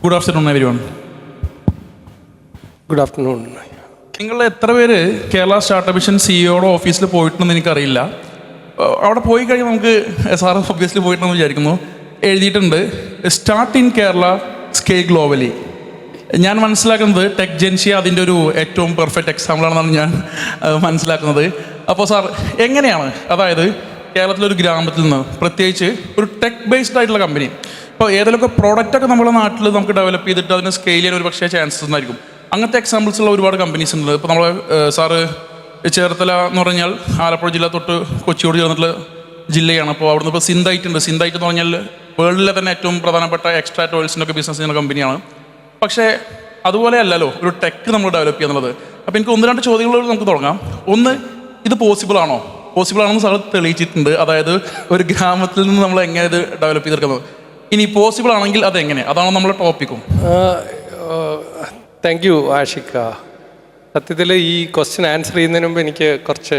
Good afternoon everyone. Good afternoon. നിങ്ങൾ എത്ര പേര് കേരള സ്റ്റാർട്ടപ്പ് മിഷൻ സിഇഒയുടെ ഓഫീസിൽ പോയിട്ടുണ്ടെന്ന് എനിക്കറിയില്ല. അവിടെ പോയി കഴിഞ്ഞാൽ നമുക്ക് സാറ് ഒബ്വിയസ്ലി പോയിട്ടുണ്ടെന്ന് വിചാരിക്കുന്നു. എഴുതിയിട്ടുണ്ട് start in Kerala scale globally. ഞാൻ മനസ്സിലാക്കുന്നത് ടെക് ജെൻഷ്യ അതിൻ്റെ ഒരു ഏറ്റവും പെർഫെക്റ്റ് എക്സാമ്പിളാണെന്നാണ് ഞാൻ മനസ്സിലാക്കുന്നത്. അപ്പോൾ സാർ എങ്ങനെയാണ്, അതായത് കേരളത്തിലൊരു ഗ്രാമത്തിൽ നിന്ന് പ്രത്യേകിച്ച് ഒരു ടെക് ബേസ്ഡ് ആയിട്ടുള്ള കമ്പനി, ഇപ്പോൾ ഏതെങ്കിലുമൊക്കെ പ്രോഡക്റ്റൊക്കെ നമ്മുടെ നാട്ടിൽ നമുക്ക് ഡെവലപ്പ് ചെയ്തിട്ട് അതിന് സ്കെയിൽ ചെയ്യാൻ ഒരു പക്ഷേ ചാൻസസ് ഉണ്ടായിരിക്കും. അങ്ങനത്തെ എക്സാമ്പിൾസ് ഉള്ള ഒരുപാട് കമ്പനീസ് ഉണ്ട്. ഇപ്പോൾ നമ്മൾ സാറ് ചേർത്തല എന്ന് പറഞ്ഞാൽ ആലപ്പുഴ ജില്ല തൊട്ട് കൊച്ചിയോട് ചേർന്നിട്ടുള്ള ജില്ലയാണ്. അപ്പോൾ അവിടുന്ന് ഇപ്പോൾ സിന്തൈറ്റ് ഉണ്ട്. സിന്തൈറ്റ് എന്ന് പറഞ്ഞാൽ വേൾഡിലെ തന്നെ ഏറ്റവും പ്രധാനപ്പെട്ട എക്സ്ട്രാ ഓയിൽസിൻ്റെ ഒക്കെ ബിസിനസ് ചെയ്യുന്ന കമ്പനിയാണ്. പക്ഷേ അതുപോലെ അല്ലല്ലോ ഒരു ടെക് നമ്മൾ ഡെവലപ്പ് ചെയ്യുക എന്നുള്ളത്. അപ്പോൾ എനിക്ക് ഒന്ന് രണ്ട് ചോദ്യങ്ങളോട് നമുക്ക് തുടങ്ങാം. ഒന്ന്, ഇത് പോസിബിൾ ആണോ? പോസിബിൾ ആണെന്ന് സാർ തെളിയിച്ചിട്ടുണ്ട്. അതായത് ഒരു ഗ്രാമത്തിൽ നിന്ന് നമ്മൾ എങ്ങനെ ഇത് ഡെവലപ്പ് ചെയ്തെടുക്കുന്നത്. ഇനി പോസിബിൾ ആണെങ്കിൽ അതെങ്ങനെ, അതാണ് നമ്മുടെ ടോപ്പിക്കും. Thank you Ashiqa. സത്യത്തിൽ ഈ ക്വസ്റ്റ്യൻ ആൻസർ ചെയ്യുന്നതിന് മുമ്പ് എനിക്ക് കുറച്ച്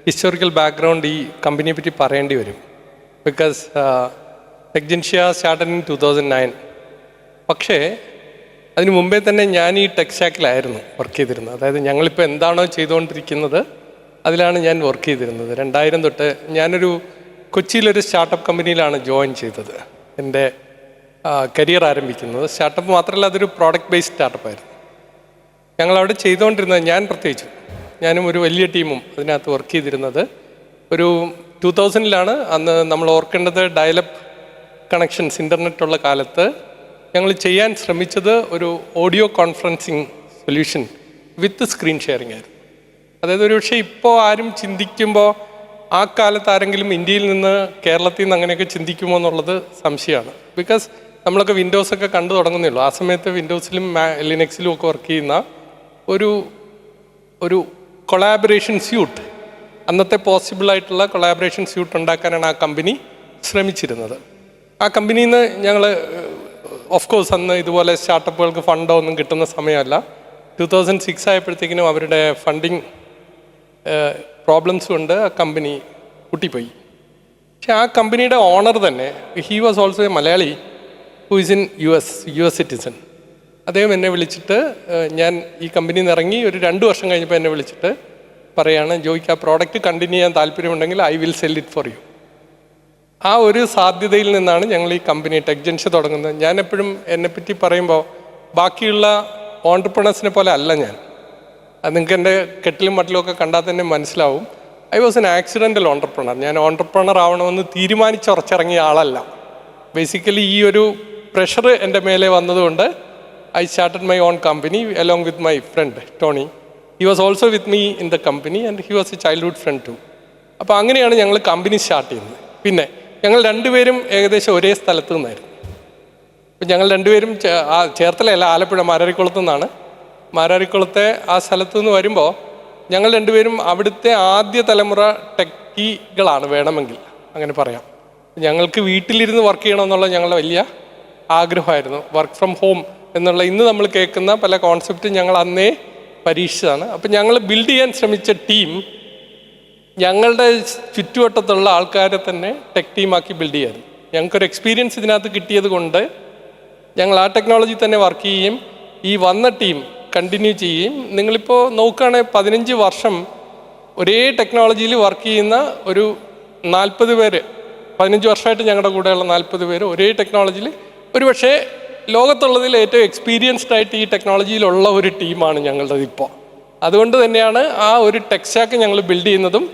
ഹിസ്റ്റോറിക്കൽ ബാക്ക്ഗ്രൗണ്ട് ഈ കമ്പനിയെ പറ്റി പറയേണ്ടി വരും. Because Techgentsia started in 2009. പക്ഷേ അതിന് മുമ്പേ തന്നെ ഞാൻ ഈ ടെക് സ്റ്റാക്കിലായിരുന്നു വർക്ക് ചെയ്തിരുന്നത്. അതായത് ഞങ്ങളിപ്പോൾ എന്താണോ ചെയ്തുകൊണ്ടിരിക്കുന്നത് അതിലാണ് ഞാൻ വർക്ക് ചെയ്തിരുന്നത്. 2000 തൊട്ട് ഞാനൊരു കൊച്ചിയിലൊരു സ്റ്റാർട്ടപ്പ് കമ്പനിയിലാണ് ജോയിൻ ചെയ്തത്. എൻ്റെ കരിയർ ആരംഭിക്കുന്നത് സ്റ്റാർട്ടപ്പ് മാത്രമല്ല, അതൊരു പ്രോഡക്റ്റ് ബേസ്ഡ് സ്റ്റാർട്ടപ്പായിരുന്നു. ഞങ്ങളവിടെ ചെയ്തുകൊണ്ടിരുന്നത്, ഞാൻ പ്രത്യേകിച്ചു ഞാനും ഒരു വലിയ ടീമും അതിനകത്ത് വർക്ക് ചെയ്തിരുന്നത് ഒരു 2000-ലാണ്. അന്ന് നമ്മൾ ഓർക്കേണ്ടത് ഡയലപ്പ് കണക്ഷൻസ്, ഇൻ്റർനെറ്റുള്ള കാലത്ത് ഞങ്ങൾ ചെയ്യാൻ ശ്രമിച്ചത് ഒരു audio conferencing solution with screen sharing ആയിരുന്നു. അതായത് ഒരു പക്ഷേ ഇപ്പോൾ ആരും ചിന്തിക്കുമ്പോൾ ആ കാലത്ത് ആരെങ്കിലും ഇന്ത്യയിൽ നിന്ന് കേരളത്തിൽ നിന്ന് അങ്ങനെയൊക്കെ ചിന്തിക്കുമോ എന്നുള്ളത് സംശയമാണ്. ബിക്കോസ് നമ്മളൊക്കെ വിൻഡോസൊക്കെ കണ്ടു തുടങ്ങുന്നേ ഉള്ളൂ. ആ സമയത്ത് വിൻഡോസിലും ലിനക്സിലും ഒക്കെ വർക്ക് ചെയ്യുന്ന ഒരു കൊളാബറേഷൻ സ്യൂട്ട്, അന്നത്തെ പോസിബിളായിട്ടുള്ള കൊളാബറേഷൻ സ്യൂട്ട് ഉണ്ടാക്കാനാണ് ആ കമ്പനി ശ്രമിച്ചിരുന്നത്. ആ കമ്പനിയിൽ നിന്ന് ഞങ്ങൾ ഓഫ് കോഴ്സ് അന്ന് ഇതുപോലെ സ്റ്റാർട്ടപ്പുകൾക്ക് ഫണ്ടോ ഒന്നും കിട്ടുന്ന സമയമല്ല. 2006 ആയപ്പോഴത്തേക്കിനും അവരുടെ ഫണ്ടിങ് പ്രോബ്ലംസ് കൊണ്ട് ആ കമ്പനി പൊട്ടിപ്പോയി. പക്ഷെ ആ കമ്പനിയുടെ ഓണർ തന്നെ, he was also a Malayali who is in U S citizen. അദ്ദേഹം എന്നെ വിളിച്ചിട്ട്, ഞാൻ ഈ കമ്പനിയിൽ നിന്ന് ഇറങ്ങി ഒരു 2 വർഷം കഴിഞ്ഞപ്പോൾ എന്നെ വിളിച്ചിട്ട് പറയാണ്, ജോയ്ക്ക് ആ പ്രോഡക്റ്റ് കണ്ടിന്യൂ ചെയ്യാൻ താല്പര്യമുണ്ടെങ്കിൽ I will cell it for you. ആ ഒരു സാധ്യതയിൽ നിന്നാണ് ഞങ്ങൾ ഈ കമ്പനി ടെക് ജെൻഷ്യ തുടങ്ങുന്നത്. ഞാൻ എപ്പോഴും എന്നെപ്പറ്റി പറയുമ്പോൾ ബാക്കിയുള്ള ഓൺട്രപ്രണേഴ്സിനെ പോലെ അല്ല ഞാൻ. അത് നിങ്ങൾക്ക് എൻ്റെ കെട്ടിലും മട്ടിലും ഒക്കെ കണ്ടാൽ തന്നെ മനസ്സിലാവും. I was an accidental entrepreneur. ഞാൻ ഓൺട്രപ്രണർ ആവണമെന്ന് തീരുമാനിച്ചുറച്ചിറങ്ങിയ ആളല്ല. ബേസിക്കലി ഈ ഒരു പ്രഷർ എൻ്റെ മേലെ വന്നതുകൊണ്ട് I started my own company along with my friend Tony. He was also with me in the company and he was a childhood friend too. അപ്പോൾ അങ്ങനെയാണ് ഞങ്ങൾ കമ്പനി സ്റ്റാർട്ട് ചെയ്യുന്നത്. പിന്നെ ഞങ്ങൾ രണ്ടുപേരും ഏകദേശം ഒരേ സ്ഥലത്ത് നിന്നായിരുന്നു. അപ്പം ഞങ്ങൾ രണ്ടുപേരും ചേർത്തലയല്ല, ആലപ്പുഴ മാരാരിക്കുളത്തു നിന്നാണ്. മാരാരിക്കുളത്തെ ആ സ്ഥലത്തു നിന്ന് വരുമ്പോൾ ഞങ്ങൾ രണ്ടുപേരും അവിടുത്തെ ആദ്യ തലമുറ ടെക്കികളാണ്, വേണമെങ്കിൽ അങ്ങനെ പറയാം. ഞങ്ങൾക്ക് വീട്ടിലിരുന്ന് വർക്ക് ചെയ്യണമെന്നുള്ള ഞങ്ങളുടെ വലിയ ആഗ്രഹമായിരുന്നു. വർക്ക് ഫ്രം ഹോം എന്നുള്ള ഇന്ന് നമ്മൾ കേൾക്കുന്ന പല കോൺസെപ്റ്റും ഞങ്ങൾ അന്നേ പരീക്ഷിച്ചതാണ്. അപ്പം ഞങ്ങൾ ബിൽഡ് ചെയ്യാൻ ശ്രമിച്ച ടീം ഞങ്ങളുടെ ചുറ്റുവട്ടത്തുള്ള ആൾക്കാരെ തന്നെ ടെക് ടീമാക്കി ബിൽഡ് ചെയ്യായിരുന്നു. ഞങ്ങൾക്കൊരു എക്സ്പീരിയൻസ് ഇതിനകത്ത് കിട്ടിയത് കൊണ്ട് ഞങ്ങൾ ആ ടെക്നോളജി തന്നെ വർക്ക് ചെയ്യുകയും ഈ വന്ന ടീം കണ്ടിന്യൂ ചെയ്യുകയും, നിങ്ങളിപ്പോൾ നോക്കുകയാണെങ്കിൽ 15 വർഷം ഒരേ ടെക്നോളജിയിൽ വർക്ക് ചെയ്യുന്ന ഒരു 40 പേര്, 15 വർഷമായിട്ട് ഞങ്ങളുടെ കൂടെയുള്ള 40 പേര് ഒരേ ടെക്നോളജിയിൽ, ഒരു പക്ഷേ ലോകത്തുള്ളതിൽ ഏറ്റവും എക്സ്പീരിയൻസ്ഡ് ആയിട്ട് ഈ ടെക്നോളജിയിലുള്ള ഒരു ടീമാണ് ഞങ്ങളുടേത് ഇപ്പോൾ. അതുകൊണ്ട് തന്നെയാണ് ആ ഒരു ടെക് സ്റ്റാക്ക് ഞങ്ങൾ ബിൽഡ് ചെയ്യുന്നതും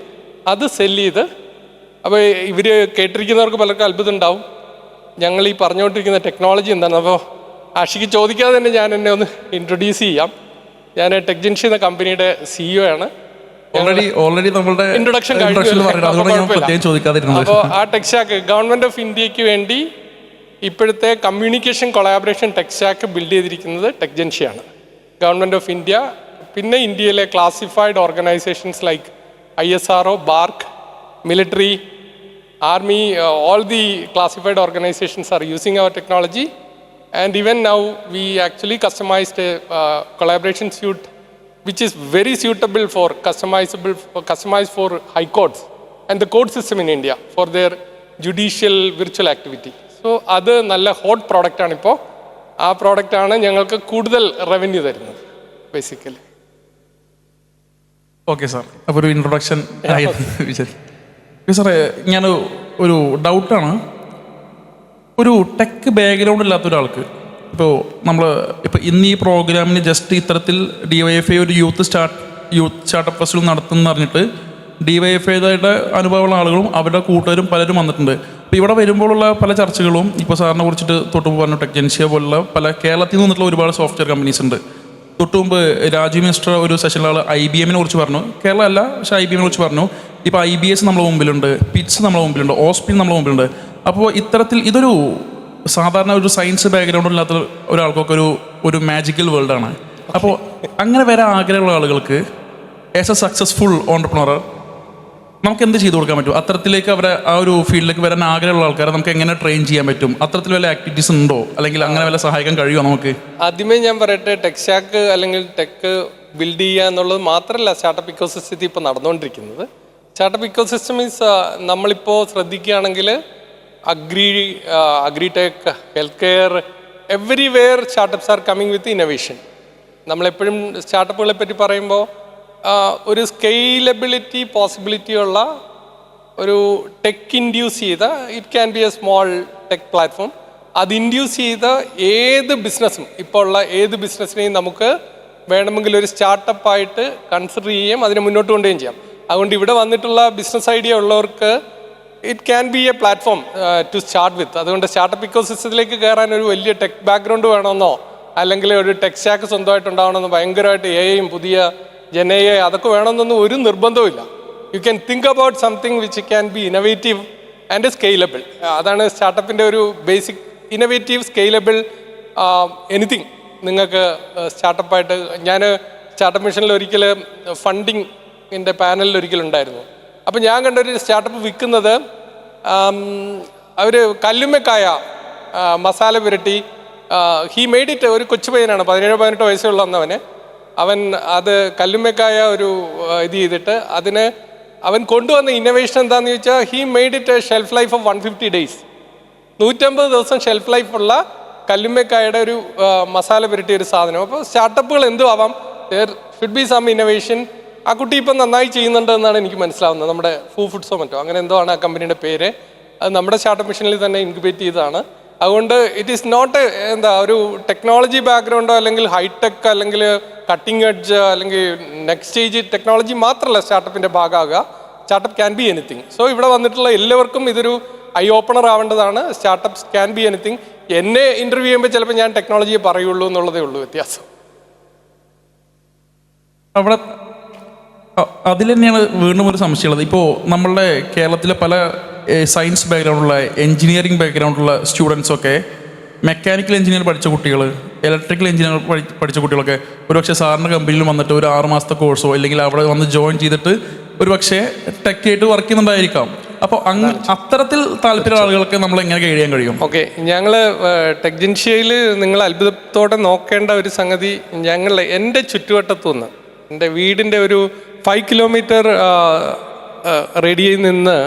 അത് സെല്ല് ചെയ്ത്. അപ്പോൾ ഇവർ കേട്ടിരിക്കുന്നവർക്ക് പലർക്കും അത്ഭുതം ഉണ്ടാവും, ഞങ്ങൾ ഈ പറഞ്ഞുകൊണ്ടിരിക്കുന്ന ടെക്നോളജി എന്താണ്. അപ്പോൾ ആഷിക്ക് ചോദിക്കാതെ തന്നെ ഞാൻ എന്നെ ഒന്ന് ഇൻട്രൊഡ്യൂസ് ചെയ്യാം. ഞാൻ ടെക് ജെൻഷ്യ എന്ന കമ്പനിയുടെ CEO ആണ്. ഇൻട്രൊഡക്ഷൻ കഴിഞ്ഞു. അപ്പോൾ ആ ടെക് സ്റ്റാക്ക് ഗവൺമെൻറ് ഓഫ് ഇന്ത്യക്ക് വേണ്ടി ഇപ്പോഴത്തെ communication collaboration tech stack build ചെയ്തിരിക്കുന്നത് ടെക് ജെൻഷ്യയാണ്. ഗവൺമെൻറ് ഓഫ് ഇന്ത്യ, പിന്നെ ഇന്ത്യയിലെ classified organisations like ISRO, BARC, military, army, all the classified organizations are using our technology. And even now we actually customized a collaboration suite which is very suitable for customized for high courts and the court system in India for their judicial virtual activity. So അത് നല്ല hot പ്രോഡക്റ്റാണ് ഇപ്പോൾ. ആ പ്രോഡക്റ്റാണ് ഞങ്ങൾക്ക് കൂടുതൽ revenue തരുന്നത് basically. Okay sir, അപ്പോൾ ഒരു ഇൻട്രൊഡക്ഷൻ സാറേ, ഞാൻ ഒരു ഡൗട്ടാണ്. ഒരു ടെക് ബാക്ക്ഗ്രൗണ്ട് ഇല്ലാത്ത ഒരാൾക്ക് ഇപ്പോൾ ഇന്ന് ഈ പ്രോഗ്രാമിന് ജസ്റ്റ് ഇത്തരത്തിൽ DYFI ഒരു യൂത്ത് സ്റ്റാർട്ടപ്പ് ഫെസ്റ്റിവൽ നടത്തുമെന്ന് പറഞ്ഞിട്ട് DYFIയുടെ അനുഭവമുള്ള ആളുകളും അവരുടെ കൂട്ടുകാരും പലരും വന്നിട്ടുണ്ട്. അപ്പോൾ ഇവിടെ വരുമ്പോഴുള്ള പല ചർച്ചകളും ഇപ്പോൾ സാറിനെ കുറിച്ചിട്ട് തൊട്ടുമുമ്പ് പറഞ്ഞു ടെക്ജൻഷ്യ പോലുള്ള പല കേരളത്തിൽ നിന്നിട്ടുള്ള ഒരുപാട് സോഫ്റ്റ്വെയർ കമ്പനീസ് ഉണ്ട്. തൊട്ടുമുമ്പ് രാജീവ് മിനിസ്റ്റർ ഒരു സെഷനിൽ IBM കുറിച്ച് പറഞ്ഞു, കേരള അല്ല പക്ഷേ IBM കുറിച്ച് പറഞ്ഞു. ഇപ്പോൾ IBS നമ്മളെ മുമ്പിലുണ്ട്, പിറ്റ്സ് നമ്മളെ മുമ്പിലുണ്ട്, ഓസ്പിൻ നമ്മളെ മുമ്പിലുണ്ട്. അപ്പോൾ ഇത്തരത്തിൽ ഇതൊരു സാധാരണ ഒരു സയൻസ് ബാക്ക്ഗ്രൗണ്ട് ഇല്ലാത്ത ഒരാൾക്കൊക്കെ ഒരു മാജിക്കൽ വേൾഡാണ്. അപ്പോൾ അങ്ങനെ വരാൻ ആഗ്രഹമുള്ള ആളുകൾക്ക് ആസ് എ സക്സസ്ഫുൾ ഓൺടർപ്രണർ നമുക്ക് എന്ത് ചെയ്തു കൊടുക്കാൻ പറ്റും? അത്തരത്തിലേക്ക് അവരെ ആ ഒരു ഫീൽഡിലേക്ക് വരാൻ ആഗ്രഹമുള്ള ആൾക്കാരെ നമുക്ക് എങ്ങനെ ട്രെയിൻ ചെയ്യാൻ പറ്റും? അത്തരത്തിൽ വല്ല ആക്ടിവിറ്റീസ് ഉണ്ടോ, അല്ലെങ്കിൽ അങ്ങനെ വല്ല സഹായിക്കാൻ കഴിയുമോ നമുക്ക്? ആദ്യമേ ഞാൻ പറയട്ടെ, ടെക് സ്റ്റാക്ക് അല്ലെങ്കിൽ ടെക് ബിൽഡ് ചെയ്യുക എന്നുള്ളത് മാത്രമല്ല സ്റ്റാർട്ടപ്പ് ഇക്കോസിസ്റ്റത്തിൽ ഇപ്പോൾ നടന്നുകൊണ്ടിരിക്കുന്നത്. സ്റ്റാർട്ടപ്പ് ഇക്കോസിസ്റ്റം മീൻസ് നമ്മളിപ്പോൾ ശ്രദ്ധിക്കുകയാണെങ്കിൽ agritech, health care, everywhere startups are coming with innovation. നമ്മളെപ്പോഴും സ്റ്റാർട്ടപ്പുകളെ പറ്റി പറയുമ്പോൾ ഒരു സ്കെയിലബിലിറ്റി പോസിബിലിറ്റി ഉള്ള ഒരു ടെക് ഇൻഡ്യൂസ് ചെയ്ത, it can be A small tech platform, അത് ഇൻഡ്യൂസ് ചെയ്ത ഏത് ബിസിനസ്സും, ഇപ്പോൾ ഉള്ള ഏത് ബിസിനസ്സിനെയും നമുക്ക് വേണമെങ്കിൽ ഒരു സ്റ്റാർട്ടപ്പായിട്ട് കൺസിഡർ ചെയ്യുകയും അതിനെ മുന്നോട്ട് കൊണ്ടുപോവുകയും ചെയ്യാം. അതുകൊണ്ട് ഇവിടെ വന്നിട്ടുള്ള ബിസിനസ് ഐഡിയ ഉള്ളവർക്ക് it can be a platform to start with. അതുകൊണ്ട് സ്റ്റാർട്ടപ്പ് ഇക്കോസിസ്റ്റത്തിലേക്ക് കയറാൻ ഒരു വലിയ ടെക് ബാക്ക്ഗ്രൗണ്ട് വേണമെന്നോ അല്ലെങ്കിൽ ഒരു ടെക് സ്റ്റാക്ക് സ്വന്തമായിട്ടുണ്ടാവണമെന്നോ ഭയങ്കരമായിട്ട് AI പുതിയ Gen AI അതൊക്കെ വേണമെന്നൊന്നും ഒരു നിർബന്ധവുമില്ല. You can think about something which can be innovative and scalable. അതാണ് സ്റ്റാർട്ടപ്പിൻ്റെ ഒരു ബേസിക്. ഇന്നോവേറ്റീവ്, സ്കെയിലബിൾ, എനിത്തിങ് നിങ്ങൾക്ക് സ്റ്റാർട്ടപ്പായിട്ട്. ഞാൻ സ്റ്റാർട്ടപ്പ് മിഷനിൽ ഒരിക്കൽ ഫണ്ടിങ്ങിൻ്റെ പാനലിൽ ഒരിക്കലുണ്ടായിരുന്നു. അപ്പോൾ ഞാൻ കണ്ട ഒരു സ്റ്റാർട്ടപ്പ് വിൽക്കുന്നത് അവർ കല്ലുമ്മക്കായ മസാല പുരട്ടി, ഹീ മെയ്ഡ് ഇറ്റ്, ഒരു കൊച്ചു പയ്യനാണ്, 17-18 വയസ്സുള്ള അന്നവന്. അവൻ അത് കല്ലുമ്മക്കായ ഒരു ഇത് ചെയ്തിട്ട് അതിന് അവൻ കൊണ്ടുവന്ന ഇന്നോവേഷൻ എന്താണെന്ന് ചോദിച്ചാൽ, he made it shelf life of 150 days. 150 ദിവസം ഷെൽഫ് ലൈഫുള്ള കല്ലുമ്മക്കായുടെ ഒരു മസാല പുരട്ടിയ ഒരു സാധനം. അപ്പോൾ സ്റ്റാർട്ടപ്പുകൾ എന്തും ആവാം, there should be some innovation. ആ കുട്ടി ഇപ്പം നന്നായി ചെയ്യുന്നുണ്ട് എന്നാണ് എനിക്ക് മനസ്സിലാവുന്നത്. നമ്മുടെ ഫുഡ്സോ മറ്റോ അങ്ങനെ എന്തോ ആണ് ആ കമ്പനിയുടെ പേര്. അത് നമ്മുടെ സ്റ്റാർട്ടപ്പ് മിഷനിൽ തന്നെ ഇൻക്യുബേറ്റ് ചെയ്തതാണ്. അതുകൊണ്ട് ഇറ്റ് ഈസ് നോട്ട് ഒരു ടെക്നോളജി ബാക്ക്ഗ്രൗണ്ടോ അല്ലെങ്കിൽ ഹൈടെക് അല്ലെങ്കിൽ കട്ടിംഗ് എഡ്ജ് അല്ലെങ്കിൽ നെക്സ്റ്റ് സ്റ്റേജ് ടെക്നോളജി മാത്രമല്ല സ്റ്റാർട്ടപ്പിൻ്റെ ഭാഗമാകുക. Startup can be anything. So ഇവിടെ വന്നിട്ടുള്ള എല്ലാവർക്കും ഇതൊരു ഐ ഓപ്പണർ ആവേണ്ടതാണ്. Startups can be anything. എന്നെ ഇൻ്റർവ്യൂ ചെയ്യുമ്പോൾ ചിലപ്പോൾ ഞാൻ ടെക്നോളജിയെ പറയുള്ളൂ എന്നുള്ളതേ ഉള്ളൂ വ്യത്യാസം. അവിടെ അതിൽ തന്നെയാണ് വീണ്ടും ഒരു സംശയമുള്ളത്. ഇപ്പോൾ നമ്മളുടെ കേരളത്തിലെ പല സയൻസ് ബാക്ക്ഗ്രൗണ്ടുള്ള, എൻജിനീയറിംഗ് ബാക്ക്ഗ്രൗണ്ടുള്ള സ്റ്റുഡൻസൊക്കെ, മെക്കാനിക്കൽ എഞ്ചിനീയർ പഠിച്ച കുട്ടികൾ, ഇലക്ട്രിക്കൽ എഞ്ചിനീയർ പഠിച്ച കുട്ടികളൊക്കെ ഒരുപക്ഷെ സാറിൻ്റെ കമ്പനിയിൽ വന്നിട്ട് ഒരു 6 മാസത്തെ കോഴ്സോ അല്ലെങ്കിൽ അവിടെ വന്ന് ജോയിൻ ചെയ്തിട്ട് ഒരുപക്ഷെ ടെക് ആയിട്ട് വർക്ക് ചെയ്യുന്നുണ്ടായിരിക്കാം. അപ്പോൾ അത്തരത്തിൽ താല്പര്യമുള്ള ആളുകൾക്ക് നമ്മൾ എങ്ങനെ ഗൈഡ് ചെയ്യാൻ കഴിയും? ഓക്കെ, ഞങ്ങൾ ടെക്ജൻഷ്യയിൽ നിങ്ങൾ അത്ഭുതത്തോടെ നോക്കേണ്ട ഒരു സംഗതി, എൻ്റെ ചുറ്റുവട്ടത്തുനിന്ന്, എൻ്റെ വീടിൻ്റെ ഒരു 5 കിലോമീറ്റർ റേഡിയയിൽ നിന്ന്